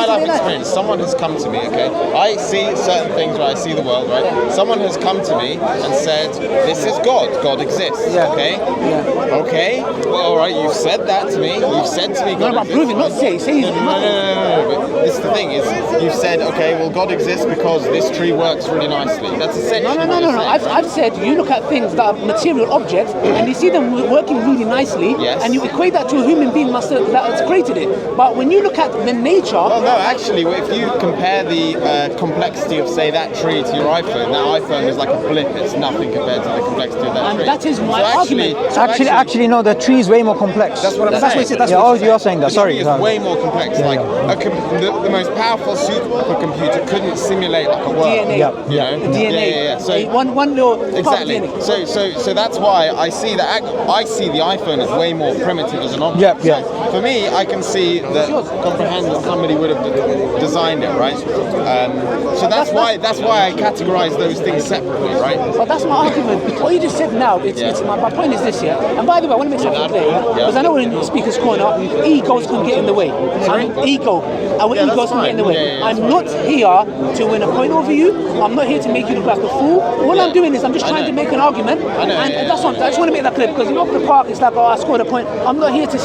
life experience, someone has come to me, okay? I see certain things where I see the world, right? Someone has come to me and said, this is God. God exists, okay? Yeah. Okay, well, all right, you've said that to me. You've said to me God exists. Prove it, not say. No. But this is the thing, is you've said, okay, well, God exists because this tree works really nicely. That's essentially No. I've said you look at things that are material objects and you see them working really nicely, and you equate that to a human being that has created it. But when you look at the nature... Well, no, actually, if you compare the complexity of, say, that tree to your iPhone, that iPhone is like a blip. It's nothing compared to the complexity of that tree. And that is my argument. Actually, no, the tree is way more complex. That's what I'm saying. You're saying that. Sorry. The tree is way more complex. The most powerful supercomputer couldn't simulate like a world. DNA. DNA. So one little exactly. So that's why I see the iPhone as way more primitive as an object. Yeah. So for me, I can see that comprehend that somebody would have designed it, right? So that's why I categorize those things separately, right? But that's my argument. What you just said now, my point is this, yeah. And by the way, I want to make something clear, because I know we're in the Speaker's Corner, egos can get in the way. Our egos can get in the way. I'm not here to win a point over you. I'm not here to make you look like a fool. All I'm doing is I'm just trying to make an argument, and that's what I just want to make that clear, because you know, the park, it's like, oh, I scored a point. I'm not here to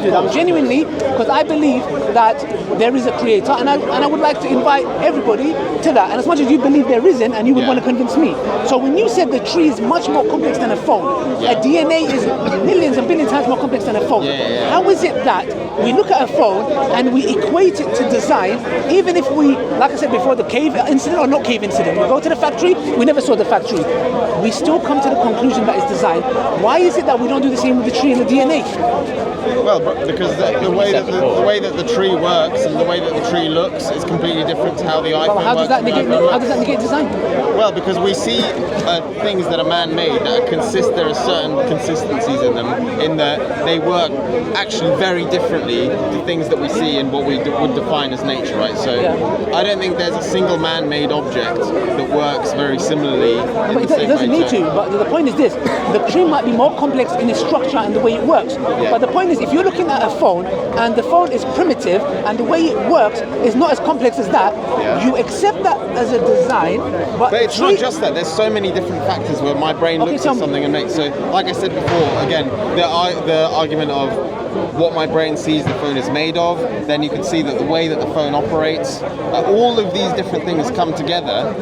do that. I'm genuinely, because I believe that there is a creator, and I would like to invite everybody to that. And as much as you believe there isn't, and you would want to convince me. So when you said the tree is much more complex than a phone, a DNA is millions and billions times more complex than a phone. How is it that we look at a phone and we equate it to design, even if we, like I said before, the cave incident or not cave incident, we go to the factory, we never saw the factory, we still come to the conclusion that it's design. Why is it that we don't do the same with the tree and the DNA? Well, because the way that the tree works and the way that the tree looks is completely different to how the iPhone How does works. how does that negate design? Well, because we see things that are man-made that there are certain consistencies in them, in that they work actually very differently to things that we see in what we would define as nature, right? So I don't think there's a single man-made object that works very similarly. But it doesn't need to. But the point is this: the tree might be more complex in its structure and the way it works. But the point is, if you're looking at a phone and the phone is primitive and the way it works is not as complex as that, you accept that as a design. But it's not just that. There's so many different factors where my brain looks at something and makes. So, like I said before, again, the argument of what my brain sees the phone is made of, then you can see that the way that the phone operates, all of these different things come together,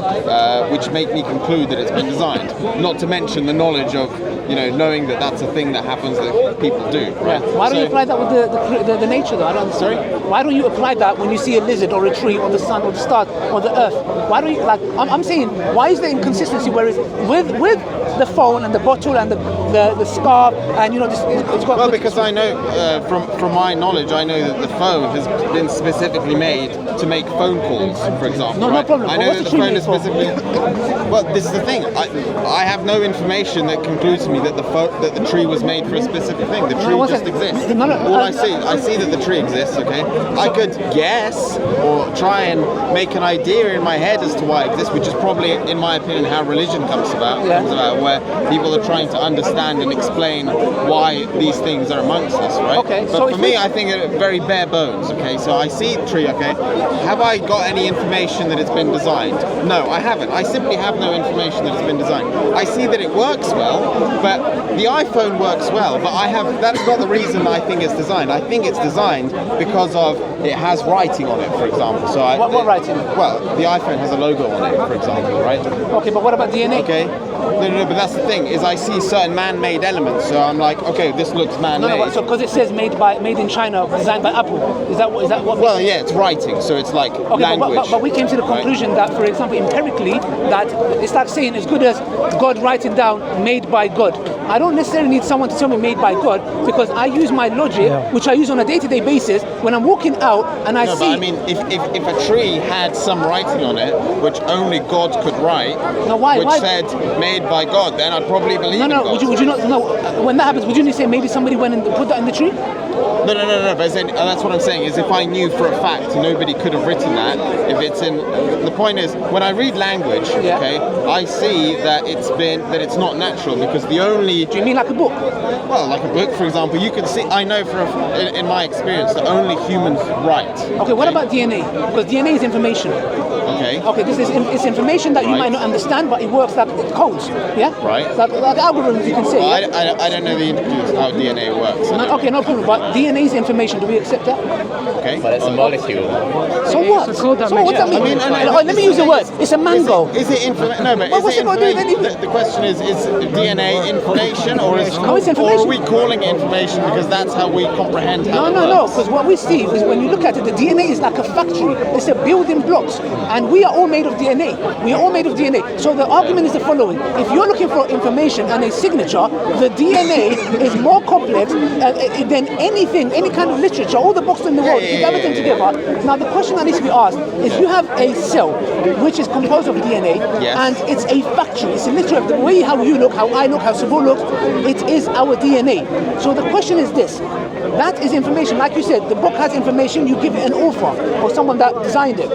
which make me conclude that it's been designed. Not to mention the knowledge of, knowing that that's a thing that happens that people do, right? Why don't you apply that with the nature though? I don't understand. Sorry? Why don't you apply that when you see a lizard or a tree or the sun or the stars or the earth? Why don't you, I'm saying, why is there inconsistency whereas with the phone and the bottle and the scarf and it's got... Well, because I know, from my knowledge, I know that the phone has been specifically made to make phone calls, for example. No problem. I know that the phone is specifically... Well, this is the thing. I have no information that concludes to me that the tree was made for a specific thing. The tree just exists. All I see that the tree exists, okay? I could guess or try and make an idea in my head as to why it exists, which is probably, in my opinion, how religion comes about, where people are trying to understand and explain why these things are amongst us, right? Okay, but for me, I think it's very bare bones, okay? So I see the tree, okay? Have I got any information that it's been designed? No, I haven't. I simply have no information that it's been designed. I see that it works well, but the iPhone works well, but that's not the reason I think it's designed. I think it's designed because of it has writing on it, for example. So what writing? Well, the iPhone has a logo on it, for example, right? Okay, but what about DNA? Okay. No, but that's the thing, is I see certain man-made elements, so I'm like, okay, this looks man-made. No, so because it says made in China, designed by Apple, is that what? Well, yeah, it's writing, so it's like language. But we came to the conclusion that, for example, empirically, that it's like saying as good as God writing down made by God. I don't necessarily need someone to tell me made by God, because I use my logic, which I use on a day-to-day basis when I'm walking out and I see. But I mean, if a tree had some writing on it, which only God could write, which said made by God, then I'd probably believe in God. Would you not? No. When that happens, would you say maybe somebody went and put that in the tree? No. But that's what I'm saying. Is if I knew for a fact nobody could have written that. If it's in, the point is when I read language, okay, I see that it's not natural because the only. Do you mean like a book? Well, like a book, for example, you can see. I know in my experience that only humans write. Okay. What about DNA? Because DNA is information. Okay. Okay. It's information that you might not understand, but it works like codes. Yeah. Right. Like algorithms, you can say. Well, I don't know the intricacies of how DNA works. Okay, no problem. But DNA is information. Do we accept that? Okay. But it's a molecule. So what? So what does that mean? Let me use the word. It's a mango. Is it information? No, but what's it got to do with information? The question is DNA information or is it's information. or are we calling it information because that's how we comprehend how it works? No. Because what we see is when you look at it, the DNA is like a factory. It's a building blocks, and we are all made of DNA. We are all made of DNA. So the argument is the following: if you're looking for information and a signature, the DNA is more complex than anything, any kind of literature, all the books in the world. If you gather them together. Now the question that needs to be asked is: you have a cell which is composed of DNA, and it's a factory. It's literally the way how you look, how I look, how Sabur looks. It is our DNA. So the question is this: that is information. Like you said, the book has information. You give it an author or someone that designed it.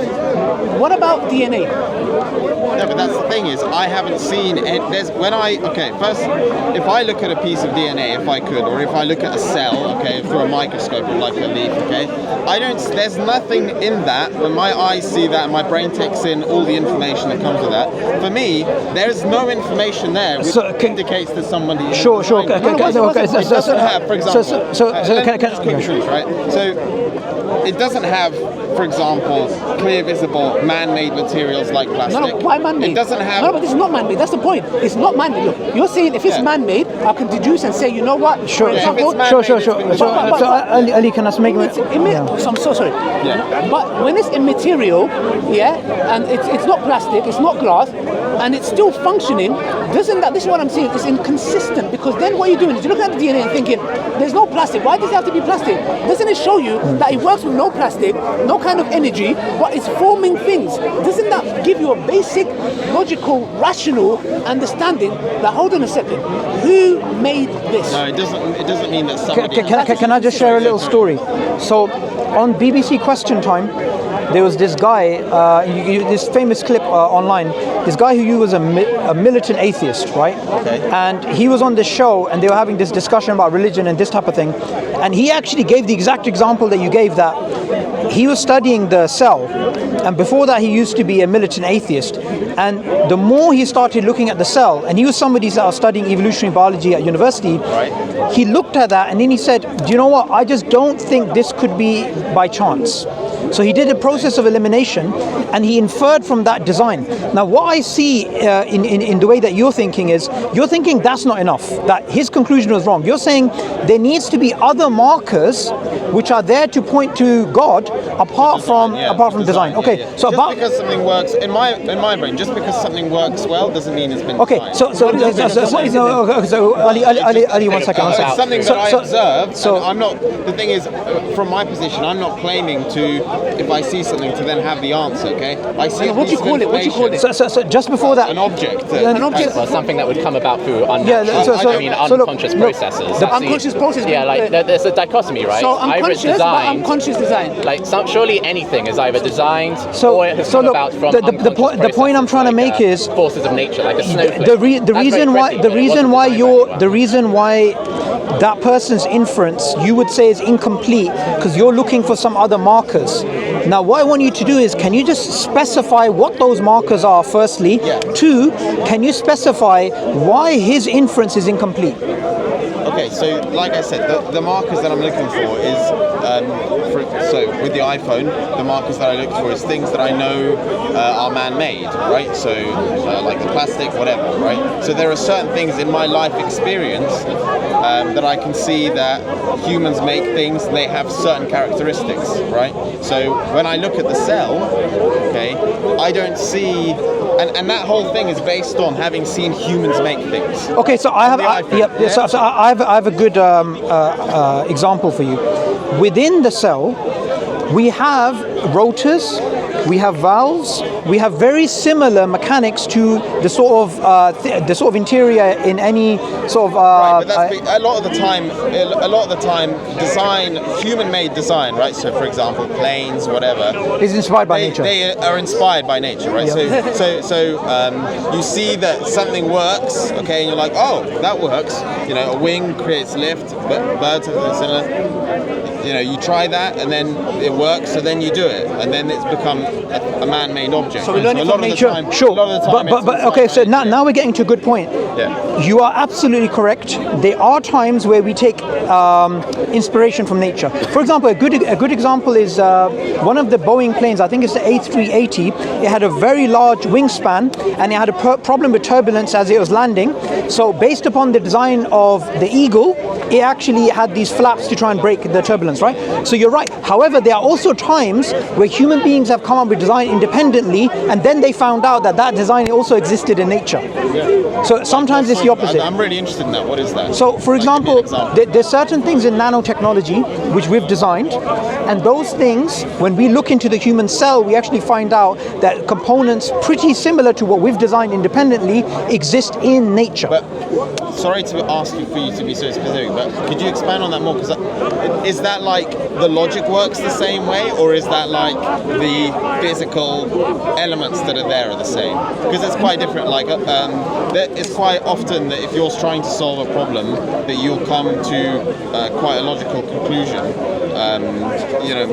What about DNA? No, but that's the thing is, I haven't seen it. First, if I look at a piece of DNA, if I could, or if I look at a cell, okay, through a microscope, like a leaf, okay, there's nothing in that. When my eyes see that, and my brain takes in all the information that comes with that. For me, there's no information there which indicates that somebody. Sure. It doesn't have, for example. Right? So it doesn't have, for example, clear, visible, man-made materials like plastic. No, why man-made? It doesn't have. No, but this is not man-made. That's the point. It's not man-made. Look, you're saying if it's man-made, I can deduce and say, you know what? Sure. For example, Sure. So Ali, can I make it? I'm so sorry. Yeah. But when it's immaterial, and it's not plastic, it's not glass, and it's still functioning, doesn't that? This is what I'm saying. It's inconsistent because then what you're doing is you're looking at the DNA and thinking, there's no plastic. Why does it have to be plastic? Doesn't it show you that it works with no plastic, no kind of energy, but it's forming things? Doesn't that give you a basic, logical, rational understanding that, hold on a second, who made this? No, it doesn't mean that somebody. Can I just share a little story? So, on BBC Question Time, there was this guy, this famous clip online, this guy who was a militant atheist, right? Okay. And he was on this show and they were having this discussion about religion and this type of thing. And he actually gave the exact example that you gave, that he was studying the cell. And before that, he used to be a militant atheist. And the more he started looking at the cell, and he was somebody that was studying evolutionary biology at university, Right. he looked at that and then he said, do you know what? I just don't think this could be by chance. So he did a process of elimination and he inferred from that design. Now what I see in the way that you're thinking is, you're thinking that's not enough, that his conclusion was wrong. You're saying there needs to be other markers which are there to point to God apart from design. Okay, yeah. so just because something works in my brain, just because something works well doesn't mean it's been designed. So Ali, one second. It's something that I observed. So I'm not. The thing is, from my position, I'm not claiming to, if I see something, to then have the answer. Okay, I see. What do you call it? What do you call it? So just before that, an object. Well, something that would come about through unconscious processes. The unconscious process. Yeah, like there's a dichotomy, right? So unconscious, but unconscious design. Like surely anything is either designed or it has come about from the point I'm trying to make is forces of nature, like a snowflake. The reason why that person's inference you would say is incomplete because you're looking for some other markers. Now what I want you to do is, can you just specify what those markers are firstly? Yeah. Two, can you specify why his inference is incomplete? Okay, so like I said, the markers that I'm looking for is, so with the iPhone, the markers that I look for is things that I know are man-made, right? So like the plastic, whatever, right? So there are certain things in my life experience that I can see that humans make things and they have certain characteristics, right? So when I look at the cell, okay, I don't see, and that whole thing is based on having seen humans make things. Okay, so I have I have a good example for you. Within the cell, we have rotors, we have valves, we have very similar mechanics to the sort of interior in any sort of. Right, but that's a lot of the time, design, human-made design, right? So, for example, planes, whatever, is inspired by nature. They are inspired by nature, right? Yeah. So you see that something works, okay, and you're like, oh, that works. You know, a wing creates lift, but birds have similar. You know, you try that and then it works, so then you do it, and then it's become a man-made object. So we learn it from nature. Sure, but okay. So now we're getting to a good point. Yeah. You are absolutely correct. There are times where we take inspiration from nature. For example, a good example is one of the Boeing planes. I think it's the A380. It had a very large wingspan, and it had a problem with turbulence as it was landing. So based upon the design of the Eagle, it actually had these flaps to try and break the turbulence, right? So you're right. However, there are also times where human beings have come up with design independently, and then they found out that design also existed in nature. Yeah. So sometimes it's the opposite. I'm really interested in that. What is that? So, for example, there's certain things in nanotechnology which we've designed, and those things, when we look into the human cell, we actually find out that components pretty similar to what we've designed independently exist in nature. But sorry to ask you for you to be so specific, but could you expand on that more? Because is that like the logic works the same way, or is that like the physical elements that are there are the same? Because it's quite different. Like it's quite often that if you're trying to solve a problem, that you'll come to quite a logical conclusion.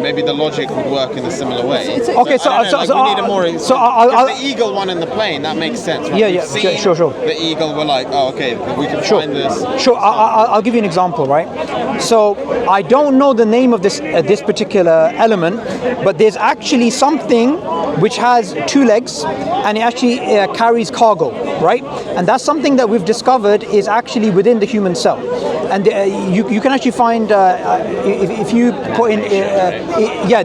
Maybe the logic would work in a similar way. Okay, we need a more. The eagle one in the plane, that makes sense. Right? Yeah, sure. The eagle were like, oh, okay, we can find this. Sure, I'll give you an example, right? So I don't know the name of this particular element, but there's actually something which has two legs and it actually carries cargo, right? And that's something that we've discovered is actually within the human cell. And you can actually find, if you put in,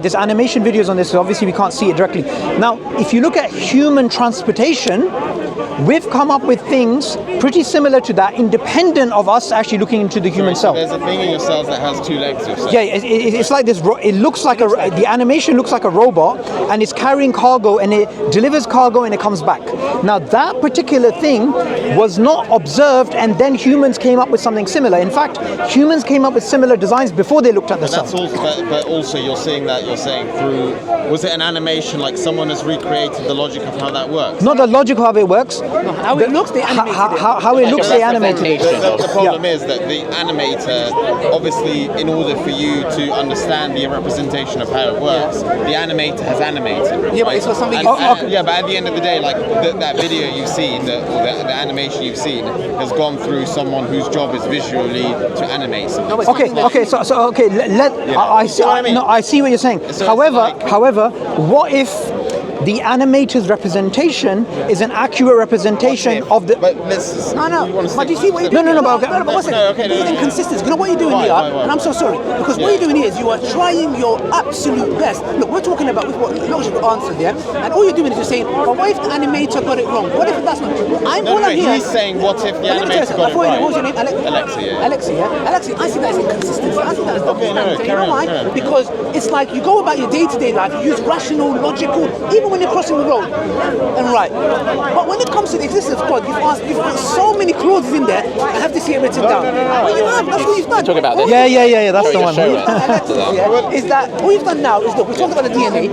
there's animation videos on this, so obviously we can't see it directly. Now, if you look at human transportation, we've come up with things pretty similar to that, independent of us actually looking into the human cell. There's a thing in your cells that has two legs. Yeah, it's like this. It looks like the animation looks like a robot, and it's carrying cargo, and it delivers cargo, and it comes back. Now that particular thing was not observed, and then humans came up with something similar. In fact, humans came up with similar designs before they looked at the cell. But also you're saying through, was it an animation, like someone has recreated the logic of how that works? Not the logic of how it works. How it looks, they animated it. How it looks, they animated it. The problem is that the animator, obviously, in order for you to understand the representation of how it works, the animator has animated. Right? Yeah, but it's for something. Yeah, but at the end of the day, like that video you've seen, the animation you've seen, has gone through someone whose job is visually to animate something. No, Okay. I see. I see what you're saying. So however, what if the animator's representation is an accurate representation of the. But let's. No. But you see what you're No, doing? no. This is inconsistency. You know what you're doing here? And I'm so sorry. Because what you're doing here is you are trying your absolute best. Look, we're talking about what logical answers, yeah? And all you're doing is you're saying, but what if the animator got it wrong? What if that's not. I'm here. He's saying, what if the animator got it right? What was your name? Alexi, yeah? Alexi, I see that as inconsistency. I see that as okay, you know why? Because it's like you go about your day-to-day life, you use rational, logical, even when you're crossing the road and right. But when it comes to the existence of God, you've got so many clauses in there, I have to see it written down. Well, you have, that's what you've done. Talk about this. Yeah, that's the one. Is that all you've done now is look, we talked about the DNA,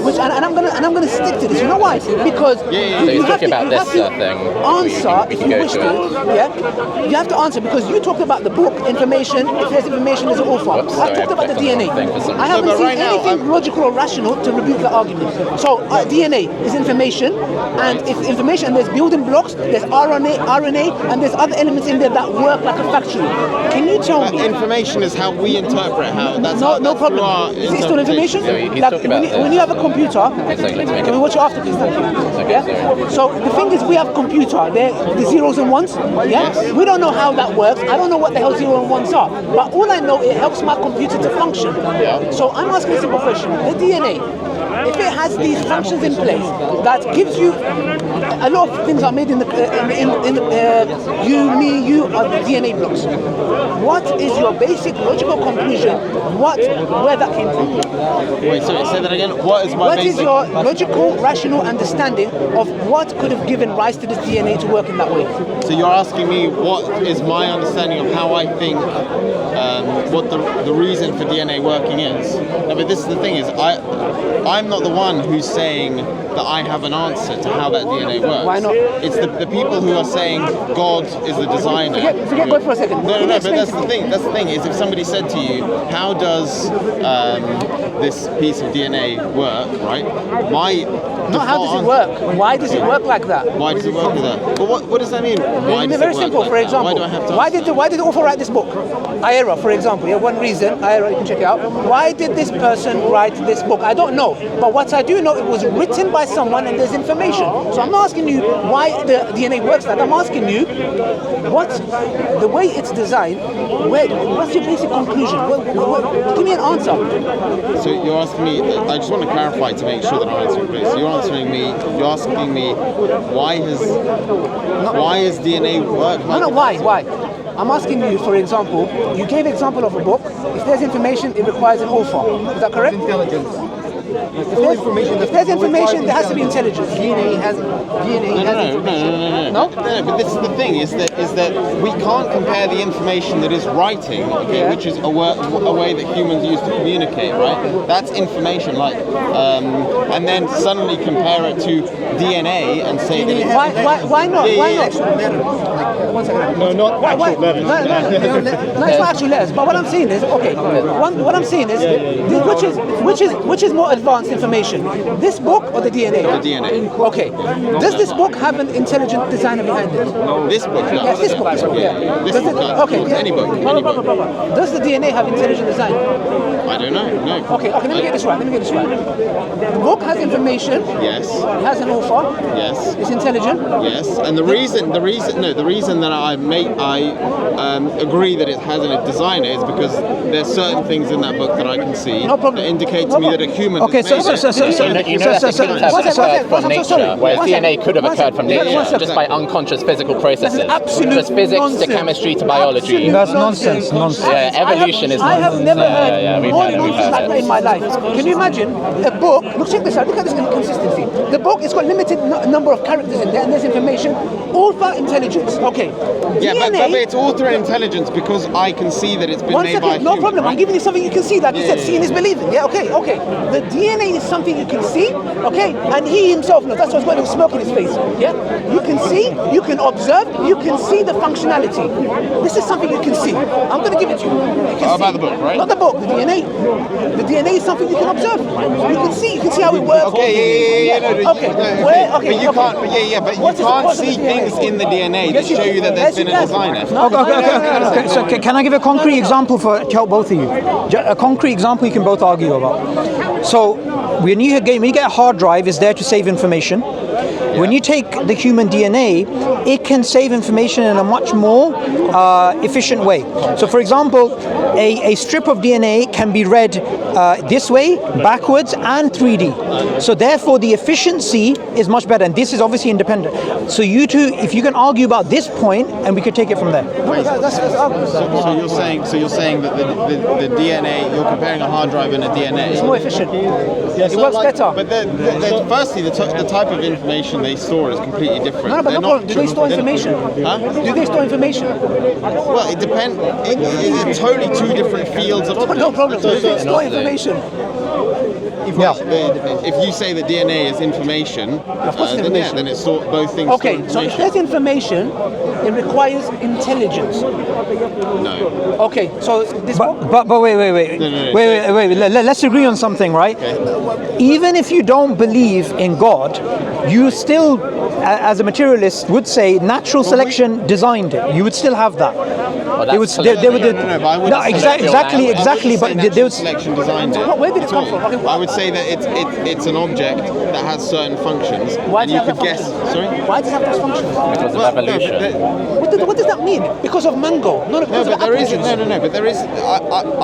which and I'm gonna stick to this. You know why? Because so he's talking about this thing. Answer if you wish to. You have to answer because you talked about the book information. If there's information, there's an author. I've talked about the DNA. I haven't seen anything logical or rational to rebuke the argument. So DNA is information, and if information, there's building blocks, there's RNA, and there's other elements in there that work like a factory. Can you tell me? Information is how we interpret how. That's no problem. Is it still information? Like when you have a computer, can we watch it after, please? Thank you. Yeah. So the thing is, we have computer. They're the zeros and ones. Yeah. We don't know how that works. I don't know what the hell zeros and ones are. But all I know, it helps my computer to function. So I'm asking a simple question: the DNA. If it has these functions in place, that gives you a lot of things are made in the you are the DNA blocks. What is your basic logical conclusion? Where that came from? Wait, so say that again. What is your logical, rational understanding of what could have given rise to this DNA to work in that way? So you're asking me what is my understanding of how I think, what the reason for DNA working is. No, but this is the thing is, I'm not the one who's saying that I have an answer to how that DNA works. Why not? It's the people who are saying God is the designer. Forget God for a second. No, but that's the thing. That's the thing is, if somebody said to you, how does this piece of DNA work, right? How does it work? Why does it work like that? Why does it work like that? But what does that mean? Why does very it work simple. like For that? example, Why do I have to why did the author write this book? Aira, for example. Yeah, one reason. Aira, you can check it out. Why did this person write this book? I don't know. But what I do know, it was written by someone and there's information. So I'm not asking you why the DNA works like that. I'm asking you the way it's designed, what's your basic conclusion? Give me an answer. So you're asking me, I just want to clarify to make sure that I'm answering correctly. So you're asking me why is DNA work? No, why? I'm asking you, for example, you gave example of a book. If there's information, it requires an author. Is that correct? Intelligence. If there's information, there has to be intelligence. DNA has information. No? No, but this is the thing: is that we can't compare the information that is writing, okay, which is a way that humans use to communicate, right? That's information, like, and then suddenly compare it to DNA and say that it's Why not? Yeah, Why yeah, not? One second. No, not actual letters. No, it's not actual letters. But what I'm saying is, okay, what I'm saying is, which is more advanced information, this book or the DNA? The DNA. Okay. Does this book have an intelligent designer behind it? This book does. Yes, this book. Yeah. This Does book it- does. Okay. Of course, any book. Brother, Any brother, book. brother. Does the DNA have intelligent design? I don't know. No. Okay. Let me get this right. The book has information. Yes. It has an author. Yes. It's intelligent. Yes, and the reason that I agree that it has a designer is because there's certain things in that book that I can see No problem. that indicate to me that a human. Okay, has made it. You know that it couldn't have occurred from nature, whereas DNA could have occurred from nature just by unconscious physical processes. Absolute Just physics nonsense. to chemistry to biology. Absolute That's nonsense. Yeah, evolution is I have nonsense. never heard we've more had it, we've nonsense had like it. that in my life. Can you imagine a book? Look, check this out. Look at this inconsistency. The book has got limited number of characters in there, and there's information. Author intelligence. Okay. Yeah, but DNA. it's author intelligence because I can see that it's been One made by a second, no human, problem. right? I'm giving you something you can see. Like you Yeah, said, yeah, seeing is believing. Yeah, okay. The DNA is something you can see, okay? And he himself knows. That's what's got a little smoke in his face. Yeah? You can see, you can observe, you can see the functionality. This is something you can see. I'm going to give it to you. You can How about see. the book, right? Not the book, the DNA. The DNA is something you can observe. You can see how it works. Okay, yeah. No, Okay. no, Where? Okay. But you okay. can't. But you What is the can't cause of see the DNA? things in the DNA that Yes, you show you that can. there's Yes, you been a can. designer. No, Okay, so can I give a concrete example to help both of you? A concrete example you can both argue about. So when you get a hard drive, it's there to save information. When you take the human DNA, it can save information in a much more efficient way. So for example, a strip of DNA can be read this way, backwards, and 3D. So therefore the efficiency is much better, and this is obviously independent. So you two, if you can argue about this point, and we could take it from there. So you're saying that the DNA, you're comparing a hard drive and a DNA. It's more efficient. Yeah, It works better. But firstly, the type of information they store is completely different. No, but They're no not problem. Do they store information? Huh? Do they store information? Well, it depends. It's totally two different fields of No problem. Do they store Not today. information? If you say that DNA is information, course it's information. then it's both things. Okay, so if there's information, it requires intelligence. No. Okay, so this book. But wait. no. Wait. Let's agree on something, right? Even if you don't believe in God, you still, as a materialist, would say natural selection designed it. You would still have that. Well, They would. that's They would. No, but I wouldn't say Exactly. But they would. selection designed it. Where did it come from? Okay, I would say that it's an object that has certain functions, Why and does you it have could that guess. function? Sorry. Why does it have those functions? Because of Well, evolution. What does that mean? Because of mango, not No, because but of there apple is juice. no. But there is.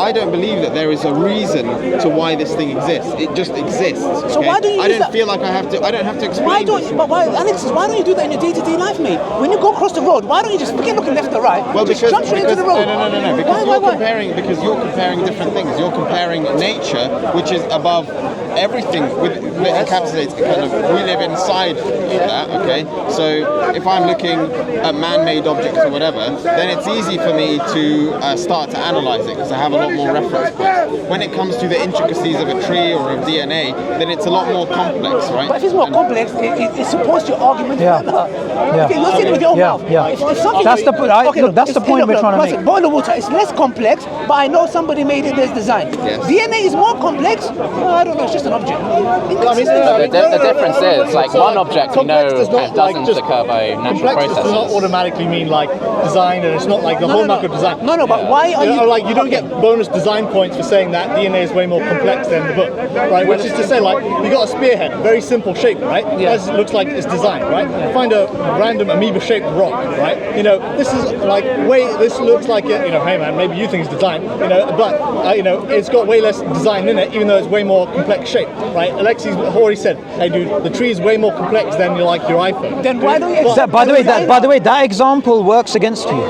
I don't believe that there is a reason to why this thing exists. It just exists. So okay? why don't you I use don't that- feel like I have to. I don't have to explain. Why this. don't? But why, Alex? Why don't you do that in your day-to-day life, mate? When you go across the road, why don't you just forget looking left or right? Well, just because jump straight into the road. No. Because Why? because you're comparing different things. You're comparing nature, which is above everything. That encapsulates kind of. We live inside that. Okay. So if I'm looking at man-made objects or whatever, then it's easy for me to start to analyze it because I have a lot more reference points. When it comes to the intricacies of a tree or of DNA, then it's a lot more complex, right? But if it's more complex, it supports your argument Yeah. further. Yeah. Okay, you're saying it with your Yeah, mouth. yeah. If something That's the po- I- look, that's the it's- point we're trying to listen, make. Boiling water is less complex, but I know somebody made it. There's design. Yes. DNA is more complex. Well, I don't know. It's just an object. Inconsistency. The difference is, like, one object we know complex does not, like, doesn't just- occur by natural Complex does not processes. automatically mean like design, and it's not like the No, hallmark no. of design. No, but why are You you? know, like you don't get bonus design points for saying that DNA is way more complex than the book, right? Which is to say, like you got a spearhead, very simple shape, right? Yeah. That looks like it's designed, right? Find a random amoeba-shaped rock, right? You know, this is like this looks like it. You know, hey man, maybe you think it's designed, you know, but you know, it's got way less design in it, even though it's way more complex shape, right? Alexi's already said, hey dude, the tree is way more complex than your iPhone. Then why don't you? Well, By the way, that example works against you.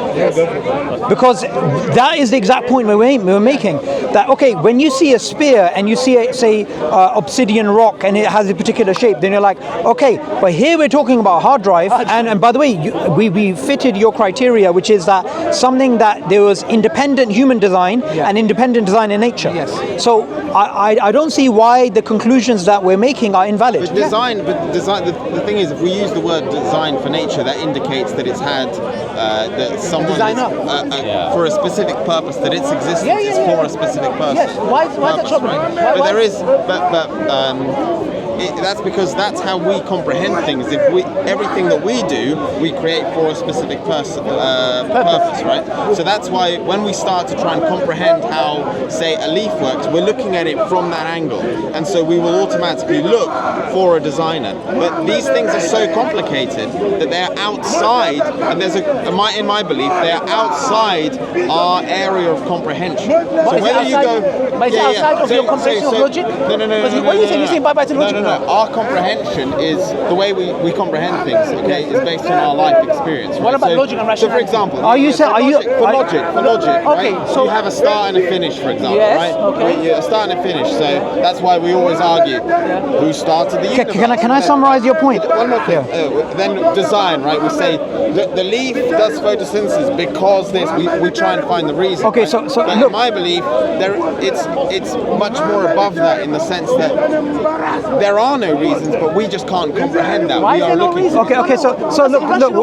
Because that is the exact point we're making. That, okay, when you see a spear and you see say obsidian rock and it has a particular shape, then you're like, okay, but here we're talking about a hard drive, and by the way, we fitted your criteria, which is that something that there was independent human design and independent design in nature. Yes. So I don't see why the conclusions that we're making are invalid. But design. The thing is, if we use the word design for nature, that indicates that it's had that someone for a specific purpose, that its existence is for a specific person. Yes. Why is that troubling? Right? But there is, that's because that's how we comprehend things. If everything that we do, we create for a specific purpose, right? So that's why when we start to try and comprehend how, say, a leaf works, we're looking at it from that angle, and so we will automatically look for a designer. But these things are so complicated that they're outside, and in my belief, they're outside our area of comprehension. So whether you go, but it's outside of your comprehension of logic. No. What are you saying? You're saying bye-bye to logic. No. Our comprehension is the way we comprehend things. Okay, is based on our life experience. Right? What about logic and rationality? So, for example, For logic, okay, right? so you have a start and a finish, for example, yes, right? okay. A start and a finish. So that's why we always argue who started the universe. Can I summarize your point? One more thing. Then design, right? We say the leaf does photosynthesis because we try and find the reason. Okay, right? so but look, in my belief, it's much more above that, in the sense that there are no reasons, but we just can't comprehend that. Why We is are there no looking. reason? Okay. So look.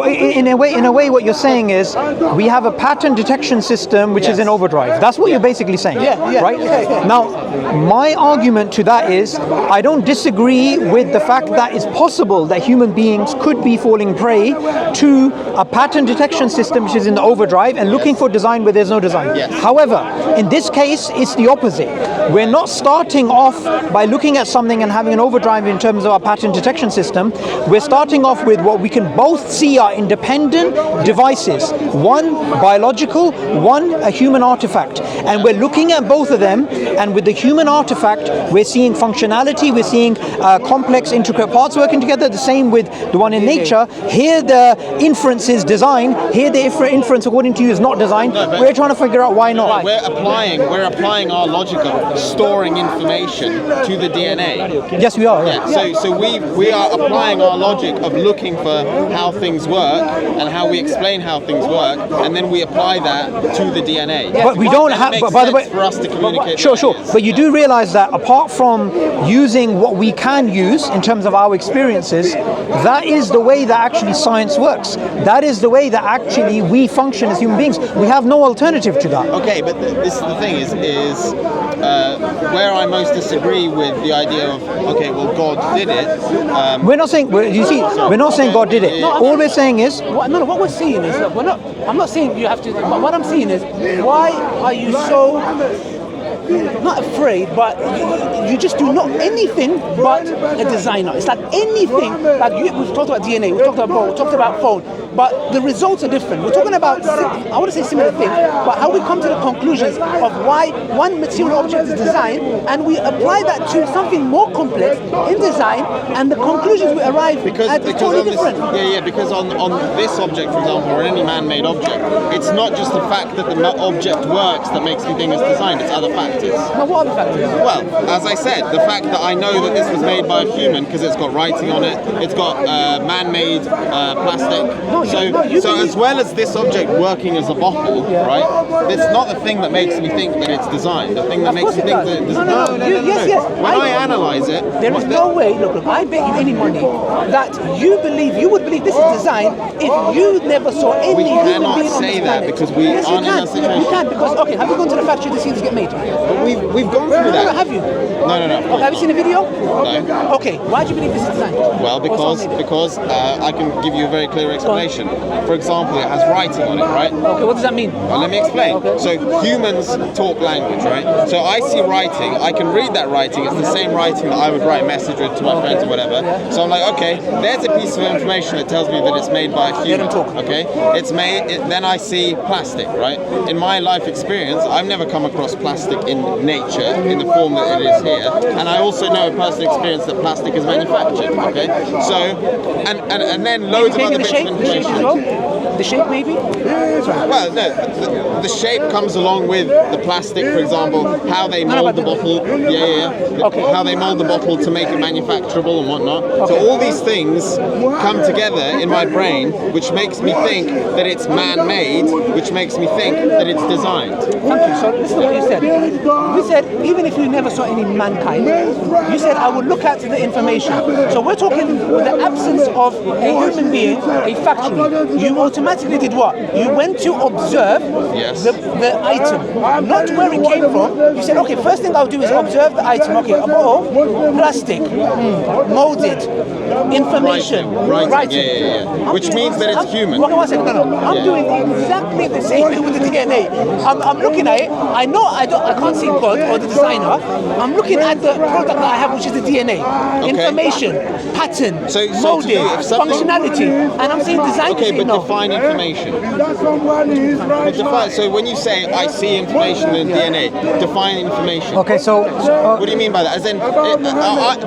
In a way, what you're saying is we have a pattern detection system which is in overdrive. That's what you're basically saying, right? Yeah. Now, my argument to that is I don't disagree with the fact that it's possible that human beings could be falling prey to a pattern detection system which is in the overdrive and looking for design where there's no design. Yes. However, in this case, it's the opposite. We're not starting off by looking at something and having an overdrive in terms of our pattern detection system. We're starting off with what we can both see are independent devices. One biological, one a human artifact. And we're looking at both of them, and with the human artifact, we're seeing functionality, we're seeing complex, intricate parts working together. The same with the one in nature. Here the inference is design. Here the inference, according to you, is not design. We're trying to figure out why not. We're applying our logic of storing information to the DNA. Yes, we are. Yeah. So we are applying our logic of looking for how things work and how we explain how things work, and then we apply that to the DNA. But we don't have. It makes By the way, sense for us to communicate. Sure. ideas. But you do realize that apart from using what we can use in terms of our experiences, that is the way that actually science works. That is the way that actually we function as human beings. We have no alternative to that. Okay, but this is the thing is where I most disagree with the idea of, okay, well, God did it. We're not saying. You see, we're not saying God did it. All we're saying is. What we're saying is that I'm not saying you have to. But what I'm saying is, why are you so not afraid, but you just do not anything but a designer? It's like anything. Like we've talked about DNA, we've talked about ball, we've talked about phone, but the results are different. We're talking about, I want to say similar things, but how we come to the conclusions of why one material object is designed, and we apply that to something more complex in design, and the conclusions we arrive at is totally different. Because on this object, for example, or any man-made object, it's not just the fact that the object works that makes me think it's designed, it's other factors. Now, what are the factors? Well, as I said, the fact that I know that this was made by a human because it's got writing on it, it's got man-made plastic. So as well as this object working as a bottle, right? It's not the thing that makes me think that it's designed. The thing that makes me think that it's No. Yes. When I analyze it, there is no way. Look, I bet you any money that you would believe this is designed if you never saw any we human cannot being on say this that planet. because we Yes, aren't in that situation. You can because have you gone to the factory to see this get made? But we've gone through that. Have you? No. Okay, have you seen a video? No. Okay, why do you believe this is designed? Well, because I can give you a very clear explanation. For example, it has writing on it, right? Okay, what does that mean? Well, let me explain. Okay. So humans talk language, right? So I see writing, I can read that writing, it's the same writing that I would write a message with to my friends or whatever. So I'm like, okay, there's a piece of information that tells me that it's made by a human. Okay? It's made, then I see plastic, right? In my life experience, I've never come across plastic in nature in the form that it is here, and I also know a personal experience that plastic is manufactured. Okay, so and then loads of Maybe other the bits of shape, the shape information. as well. The shape, maybe. Well, no, the shape comes along with the plastic, for example, how they mold the bottle. Okay. How they mold the bottle to make it manufacturable and whatnot. So all these things come together in my brain, which makes me think that it's man-made, which makes me think that it's designed. Thank you. So listen to what you said. You said even if you never saw any mankind, you said I would look at the information. So we're talking the absence of a human being, a factory. You automatically did what? You went to observe the item, not where it came from. You said, okay, first thing I'll do is observe the item. Okay, a bottle, plastic, molded, information, writing. Which means that it's human. Okay, one second. No. I'm doing exactly the same thing with the DNA. I'm looking at it. I know I can't see God or the designer. I'm looking at the product that I have, which is the DNA, information, pattern, molded, functionality, and I'm saying design. Okay, but define information. So when you say I see information in DNA, define information. Okay, so what do you mean by that? As in,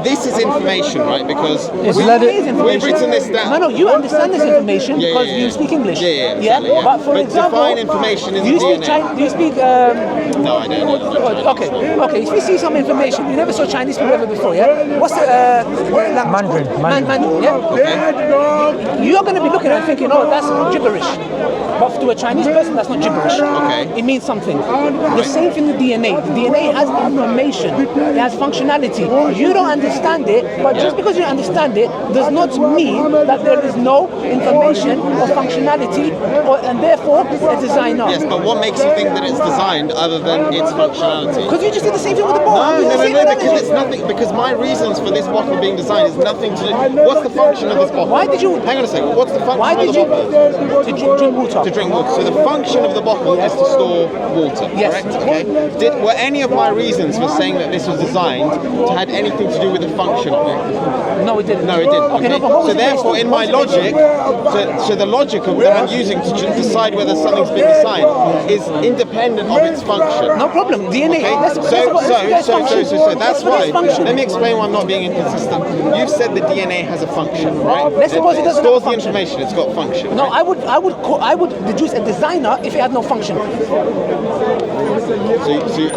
this is information, right? Because we've written this down. No, you understand this information because you speak English. Exactly. But for example, define information in do you the speak DNA. Do you speak? No, I don't. Okay. If you see some information, you never saw Chinese people ever before, yeah? What's the language? Mandarin, yeah? Okay. You're going to be looking at it thinking, oh, that's gibberish. But to a Chinese person, that's not gibberish. Okay. It means something. The same thing with DNA. The DNA has information. It has functionality. You don't understand it, but just because you understand it does not mean that there is no information or functionality, and therefore a designer. Yes, but what makes you think that it's designed other than its functionality? Because you just did the same thing with the ball. No, because it's nothing. Because my reasons for this bottle being designed is nothing to do. What's the function of this bottle? Why did you? Hang on a second. What's the function Why of did the you? bottle? To drink water. To drink water. So the function of the bottle is to store water. Yes. Correct. Okay. Were any of my reasons for saying that this was designed to had anything to do with the function of it? No, it didn't. No, it didn't. Okay. No, but So therefore, in my logic, so the logic of that I'm using to decide whether something's been designed is independent of its function. No problem. DNA. Okay. So that's why. Let me explain why I'm not being inconsistent. You've said the DNA has a function, right? Let's suppose it doesn't have a stores the function. information. It's got function. No, right? I would deduce a designer if it had no function. So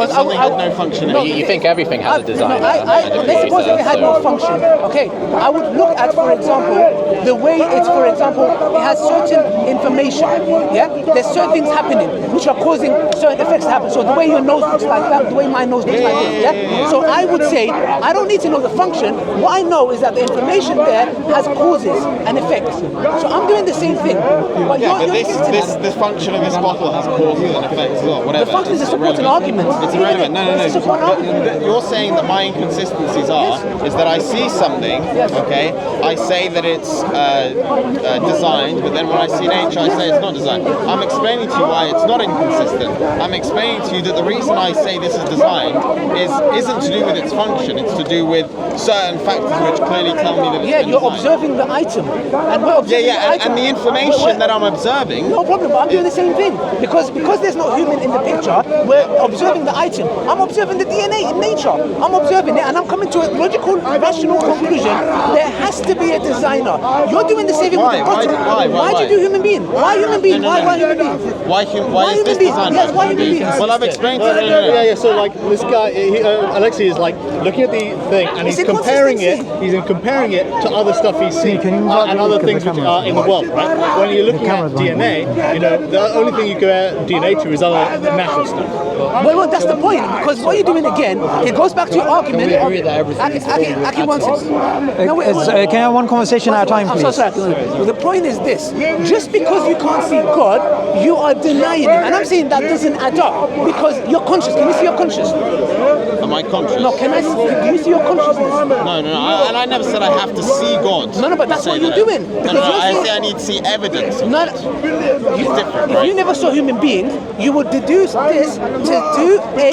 something had no function. No, You think everything has a design? Let's suppose if it had no function. Okay, I would look at, for example, the way it's, for example, it has certain information. Yeah, there's certain things happening which are causing certain effects to happen. So the way your nose looks like that, the way my nose looks like this. Yeah. So I would say I don't need to know the function. What I know is that the information there has causes and effects. So I'm doing the same thing. But the function of this bottle has causes and effects as well. Whatever. The function is a supporting argument. It's irrelevant. No. It's a supporting argument. You're saying that my inconsistencies is that I see something, okay, I say that it's designed, but then when I see nature, I say it's not designed. I'm explaining to you why it's not inconsistent. I'm explaining to you that the reason I say this is designed isn't to do with its function. It's to do with certain factors which clearly tell me that it's been you're designed. observing the item. And we're observing the item. And the information that I'm observing. No problem, but I'm doing the same thing. Because there's no human in the picture, we're observing the item. I'm observing the DNA in nature. I'm observing it and I'm coming to a logical, rational conclusion. There has to be a designer. You're doing the same thing with the bottle. Why do you do human being? Why human being? Why human being? Why is this designed? Yes, why human being? Well, I've explained to you. Yeah. So like this guy, Alexei is like looking at the thing and he's comparing it. He's comparing it to other stuff he's seen and other things which are in the world. Right? When you're looking at DNA, the only thing you compare DNA to is other natural stuff. Well, that's the point. Because what you're doing again, it goes back to your argument. Aki wants it. Can I have one conversation at a time, please? I'm so sorry. The point is this: just because you can't see God, you are denying Him, and I'm saying that doesn't add up because you're conscious. Can you see your conscious? Am I conscious? No. Do you see your consciousness? No. And I never said I have to see God. No, but that's what you're doing. No, I say I need to see evidence. different, if right? you never saw human beings, you would deduce this to a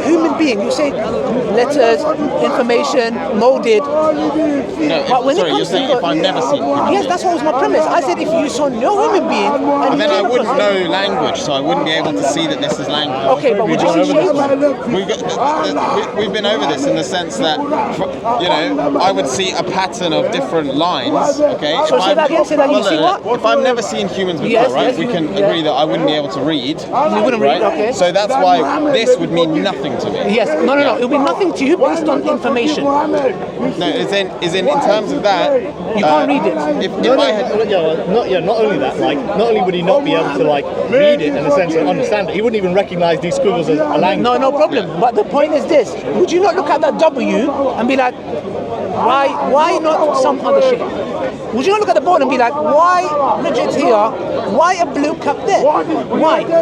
human being. You say letters, information, molded. No, But when it sorry, comes you're saying to if I've never seen human yes, that's what was my premise. I said if you saw no human being and And then you I came wouldn't across know language, so I wouldn't be able to see that this is language. Okay, but would you see shapes? We've been over this in the sense that, I would see a pattern of different lines. Okay. So say that again. Say that again. You see what? If I've never seen humans before, Yes, right? yes, We can yeah. agree that I wouldn't be able to read. You wouldn't read, right? okay. So that's why this would mean nothing to me. Yes. No. It'll be nothing to you based on information. No, is in terms of that. You can't read it. If I had. Not only that, like, not only would he not be able to like read it in the sense of understand it, he wouldn't even recognize these squiggles as a language. No problem. But the point is this: would you not look at that W and be like, why not some other shape? Would you not look at the board and be like, why Bridget's here? Why a blue cup there? Why? No.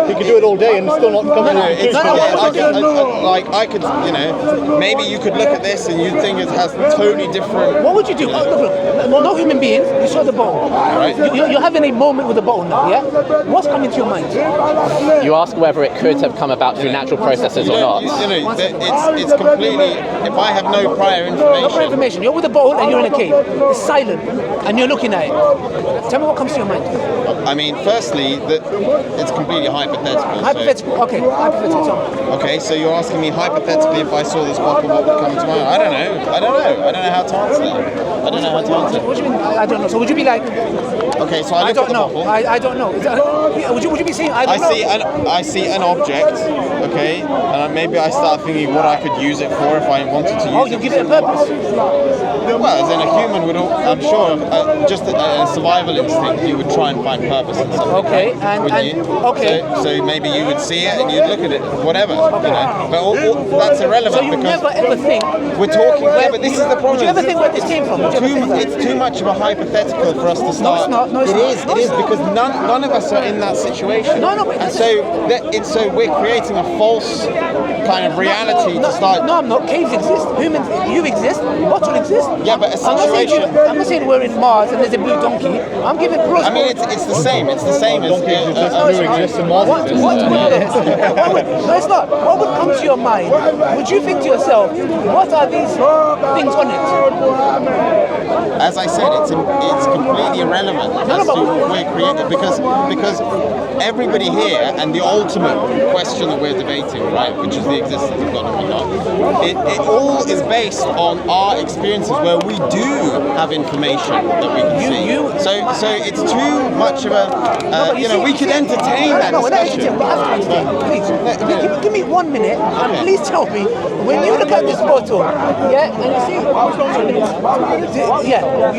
He could do it all day and still not come to a It's conclusion. I could, maybe you could look at this and you'd think it has totally different. What would you do? Look, no human being. You saw the bowl. Right. You're having a moment with the bowl now. Yeah. What's coming to your mind? You ask whether it could have come about through natural processes or not. It's completely. If I have no prior No more information, information. You're with the bowl and you're in a cave. It's silent, and you're looking at it. Tell me what comes to your mind. I mean, firstly, that it's completely hypothetical. Hypothetical. Okay. Hypothetical. Tell me. Okay, so you're asking me hypothetically if I saw this bottle, what would come to mind? I don't know. I don't know how to answer that. I don't know how to answer. What do you mean? I don't know. So would you be like, Okay, so I I look at don't the know. bottle. I don't know. Would you be saying I don't know? I see an object, okay, and maybe I start thinking what I could use it for if I wanted to use Oh, it. you give it a purpose. Well, as in a human would, I'm sure, just a survival instinct, you would try and find purpose in something. Okay, wouldn't and you? okay. So maybe you would see it and you'd look at it, whatever, But that's irrelevant So you because never ever think. we're talking. Yeah, but this is the problem. Would you ever think where this came from? Would you ever think that? It's too much of a hypothetical for us to start. No, it's not. No, it's not. No, It it's is because none of us are in that situation. No, but and so we're creating a false kind of reality to start. No, I'm not. Caves exist. Humans, you exist. Bottle exists. Yeah, but a I'm not saying situation. I'm not saying we're in Mars and there's a blue donkey. I'm giving pros. I mean, it's the same. It's the same as. Blue exists and Mars exists. No, it's not. What would come to your mind? Would you think to yourself, what are these things on it? As I said, it's completely irrelevant as to we're creating because everybody here and the ultimate question that we're debating, right, which is the existence of God or not, it all is based on our experiences where we do have information that we can see. So it's too much of a we could entertain that discussion. We have to entertain. Please, give me 1 minute and please tell me when you look at this bottle, and you see,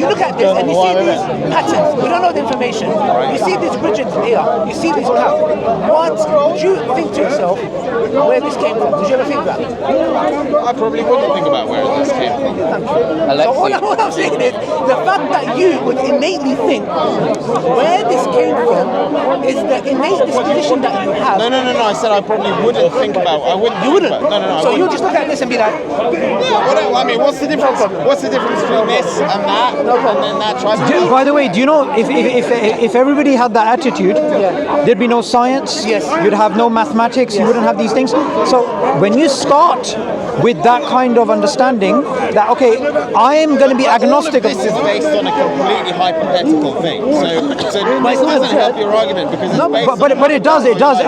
you look at this and you see these patterns. We don't know the information. You see these rigid here. You see these caps. What would you think to yourself where this came from? Did you ever think that? I probably wouldn't think about where this came from. So all I'm saying is the fact that you would innately think where this came from is the innate disposition that you have. No. I said I probably wouldn't think about. I wouldn't. You wouldn't. No. So you just look at this and be like, I mean, what's the difference? What's the difference between this and that, and then that? By the way, do you know if everybody had that attitude, there'd be no science. Yes. You'd have no mathematics. You wouldn't have these things. So when you start with that kind of understanding, that okay, I am going to be agnostic. This is based on a completely hypothetical thing. So this doesn't help your argument because it's based on. But it does. It does.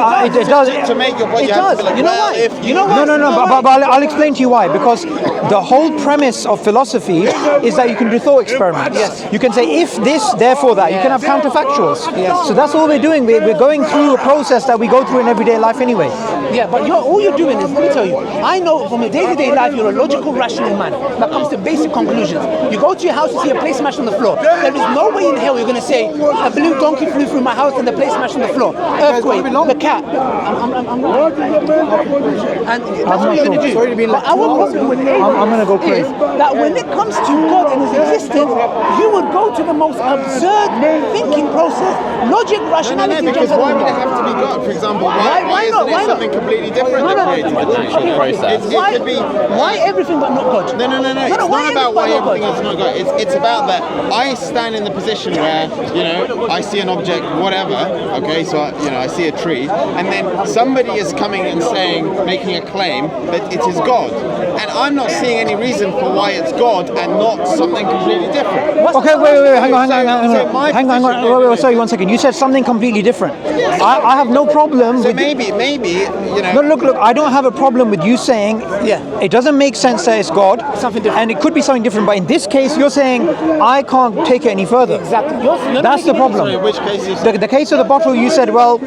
To make your point, It you have to does. be like, You know well, why? if You know why? No, but I'll explain to you why. Because the whole premise of philosophy is that you can do thought experiments. Yes. You can say if this, therefore that. You can have counterfactuals. Yes. So that's all we're doing. We're going through a process that we go through in everyday life anyway. Yeah, but all you're doing is, let me tell you, I know from a day-to-day life you're a logical, rational man that comes to basic conclusions. You go to your house to see a plate smashed on the floor. There is no way in hell you're going to say, a blue donkey flew through my house and the plate smashed on the floor. Earthquake, the cat. And that's what you're going to do. But our problem with I'm gonna go is crazy. that when it comes to God and His existence, you would go to the most absurd thinking process, logic, rationality. because jumps why out would the it window. have to be God? For example, Why why not? isn't it something completely different that created the tree. Natural process. It could be. Why everything but not God? No. It's not about why everything is not God. It's about that I stand in the position where, I see an object, whatever, okay, so, I see a tree, and then somebody is coming and making a claim that it is God. And I'm not seeing any reason for why it's God and not something completely different. Okay, wait, hang on. Hang Wait, sorry, 1 second. You said something completely different. I have no problem So with... maybe, No, look, I don't have a problem with you saying, it doesn't make sense that it's God, Something different. and it could be something different, but in this case, you're saying, I can't take it any further. Exactly. That's the problem. Sorry, which case is... The case of the bottle, you said, well,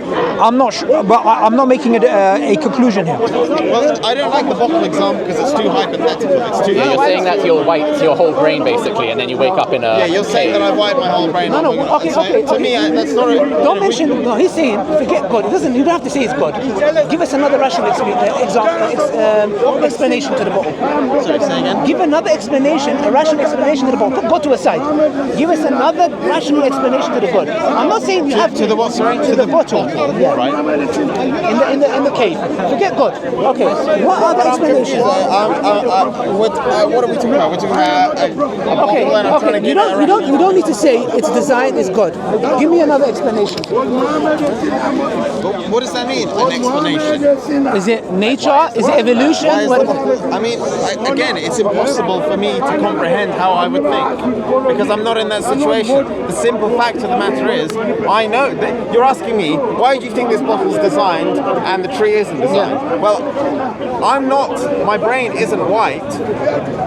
I'm not sure, but I'm not making a conclusion here. Well, I don't like the bottle example because it's too hypothetical. It's too... You're saying that you're white to your whole brain basically, and then you wake up in a. Yeah, you're saying that I wired my whole brain. No, okay. To me, that's not a... Don't mention. No, he's saying forget God. It doesn't. You don't have to say it's God. Give us another rational explanation to the bottle. Sorry, say again? Give another explanation, a rational explanation to the bottle. Put God to a side. Give us another rational explanation to the God. I'm not saying you have To the what, sorry? To the bottle. Yeah. Right. In the cave. Forget God. Okay. What other explanations? What are we talking about? We're talking about a bottle and I'm trying to You get it don't. You don't need to say its design is God. Give me another explanation. What does that mean? An explanation? Is it nature? Is it evolution? Why is I mean, again, it's impossible for me to comprehend how I would think because I'm not in that situation. The simple fact of the matter is, I know that you're asking me, why do you think this bottle's designed and the tree isn't designed? Well, I'm not, my brain isn't white.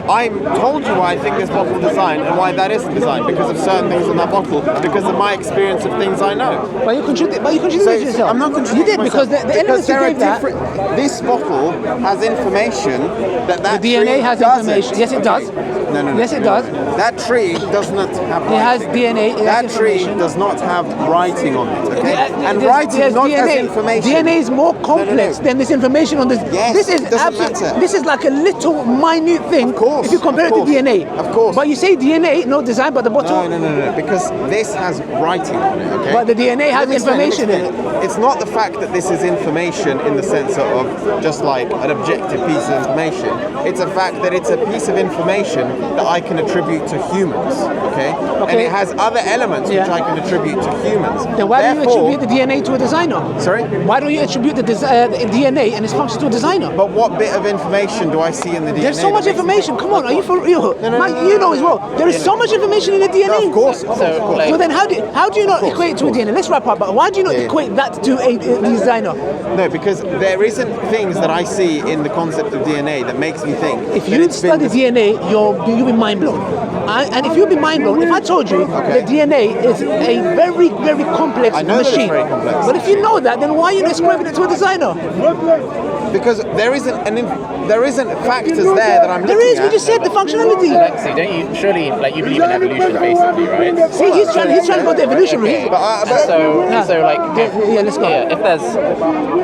I told you why I think this bottle is designed and why that isn't designed because of certain things in that bottle, because of my experience of things I know. But you contradicted yourself. I'm not contradicting You did because myself, the elements you there are gave that. different. This bottle has information that The DNA tree has doesn't. information. Yes, it does. No. Yes, it does. That tree does not have It has writing. DNA. It That has tree information. does not have writing on it, okay? And There's- writing there's not DNA. as information. DNA is more complex than this information on this. Yes, this is it doesn't matter. This is like a little minute thing. Of course, if you compare of it to course, DNA. of course. But you say DNA, no design, but the bottle. No, because this has writing on it, okay? But the DNA has Let me explain, information in it. It's not the fact that this is information in the sense of just like an objective piece of information. It's a fact that it's a piece of information that I can attribute to humans, okay? And it has other elements which I can attribute to humans. Then why do you attribute the DNA to a designer? Sorry? Why do you attribute the DNA and its function to a designer? But what bit of information do I see in the DNA? There's so much information. Come on, are you for real? Man, you know as well. There is so much information in the DNA. Of course. So then how do you not equate it to a DNA? Let's wrap up. But why do you not equate that to a designer? No, because there isn't things that I see in the concept of DNA that makes me think. If you study DNA, you'll be mind blown. And if you'll be mind blown, if I told you that DNA is a very, very complex I know that it's machine, very complex. but if you know that, then why are you not ascribing it to a designer? Because there isn't factors there that I'm looking There is. at. We just said the functionality. Alexi, don't you surely you believe in evolution basically, right? See, he's trying to go to evolution, really. So like Yeah, let's go. if there's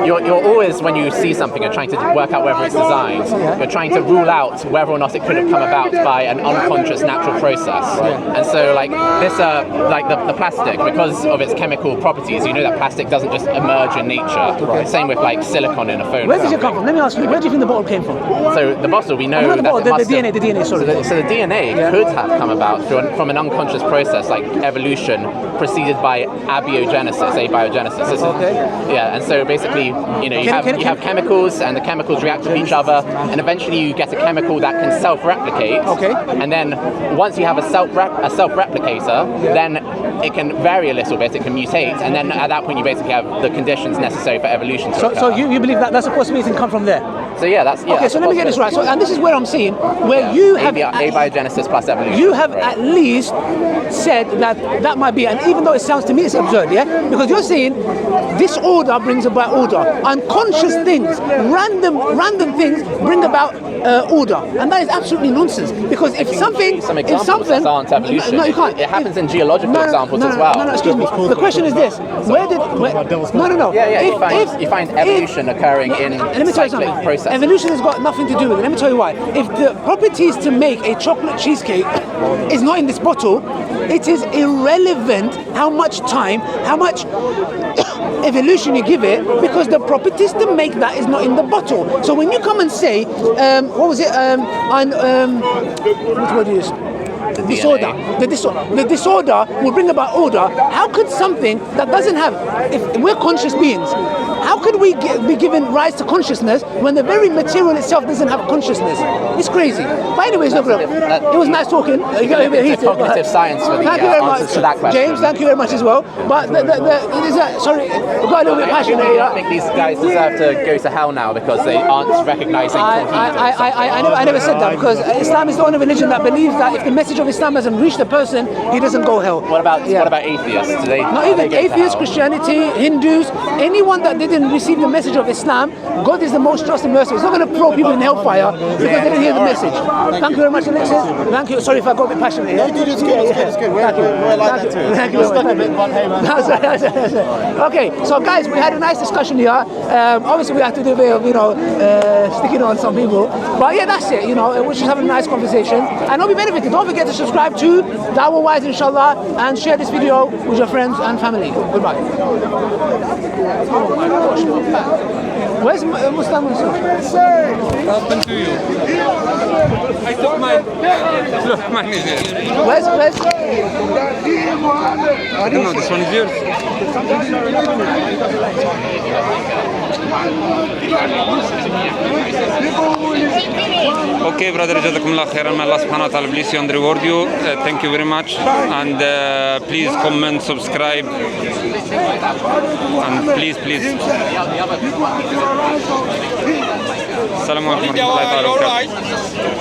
you're always when you see something you're trying to work out whether it's designed, you're trying to rule out whether or not it could have come about by an unconscious natural process. And so like this like the plastic, because of its chemical properties, you know that plastic doesn't just emerge in nature. Same with like silicon in a phone. Where did it come from? Let me ask you, where do you think the bottle came from? So the bottle, we know Not the that bottle, it the must have- DNA, sorry. So the DNA could have come about from an unconscious process like evolution preceded by abiogenesis, abiogenesis. This is- Yeah, and so basically, you have chemicals, and the chemicals react with each other, and eventually you get a chemical that can self-replicate. Okay. And then once you have a self-replicator, then it can vary a little bit, it can mutate, and then at that point you basically have the conditions necessary for evolution to occur. So you believe that that's a possibility and come from there? So yeah, that's Okay, so let me get this right. So, and this is where I'm seeing where you have abiogenesis plus evolution. You have at least said that might be, and even though it sounds to me it's absurd, yeah, because you're saying disorder brings about order, unconscious things, random things bring about order, and that is absolutely nonsense. Because if examples something, aren't evolution. no, you can't. It happens in geological examples as well. No, excuse me. The question is this: where did? No. Yeah. You find evolution occurring in let me tell you cyclic something. processes. Evolution has got nothing to do with it. Let me tell you why. If the properties to make a chocolate cheesecake is not in this bottle, it is irrelevant how much time, how much evolution you give it, because the properties to make that is not in the bottle. So when you come and say, what was it? What word is? Disorder. The disorder will bring about order. How could something that doesn't have, if we're conscious beings, how could we be given rise to consciousness when the very material itself doesn't have consciousness? It's crazy. But anyways, no problem. It was nice talking. You got a bit heated. Cognitive science for the thank you very much answers to that question. James, thank you very much as well. But sorry, we got a little bit passionate here. I think these guys deserve to go to hell now because they aren't recognizing I never said that, because Islam is the only religion that believes that if the message of Islam doesn't reach the person, he doesn't go hell. What about atheists? Do they, not even atheists, Christianity, Hindus, anyone that didn't receive the message of Islam, God is the most just and merciful. He's not going to throw people in hellfire because they didn't hear the message. Thank you very much, Alexis. Thank you. Sorry if I got a bit passionate. Yeah? It's good. Thank you. We're like that too. Thank you very much. Okay, so guys, we had a nice discussion here. Obviously, we had to do a bit of, sticking on some people. But yeah, that's it. We're just having a nice conversation. And hope you benefited. Don't forget to subscribe to Dawah Wise, inshallah, and share this video with your friends and family. Goodbye. Oh my gosh, where's Muslim? What happened to you? I took mine. Look, mine is here. Where's? I don't know, this one is yours. Okay, brother, Jazakumullah khairan. May Allah subhanahu wa ta'ala bless you and reward you. Thank you very much. And please comment, subscribe. And please. Assalamu alaikum warahmatullahi wabarakatuh.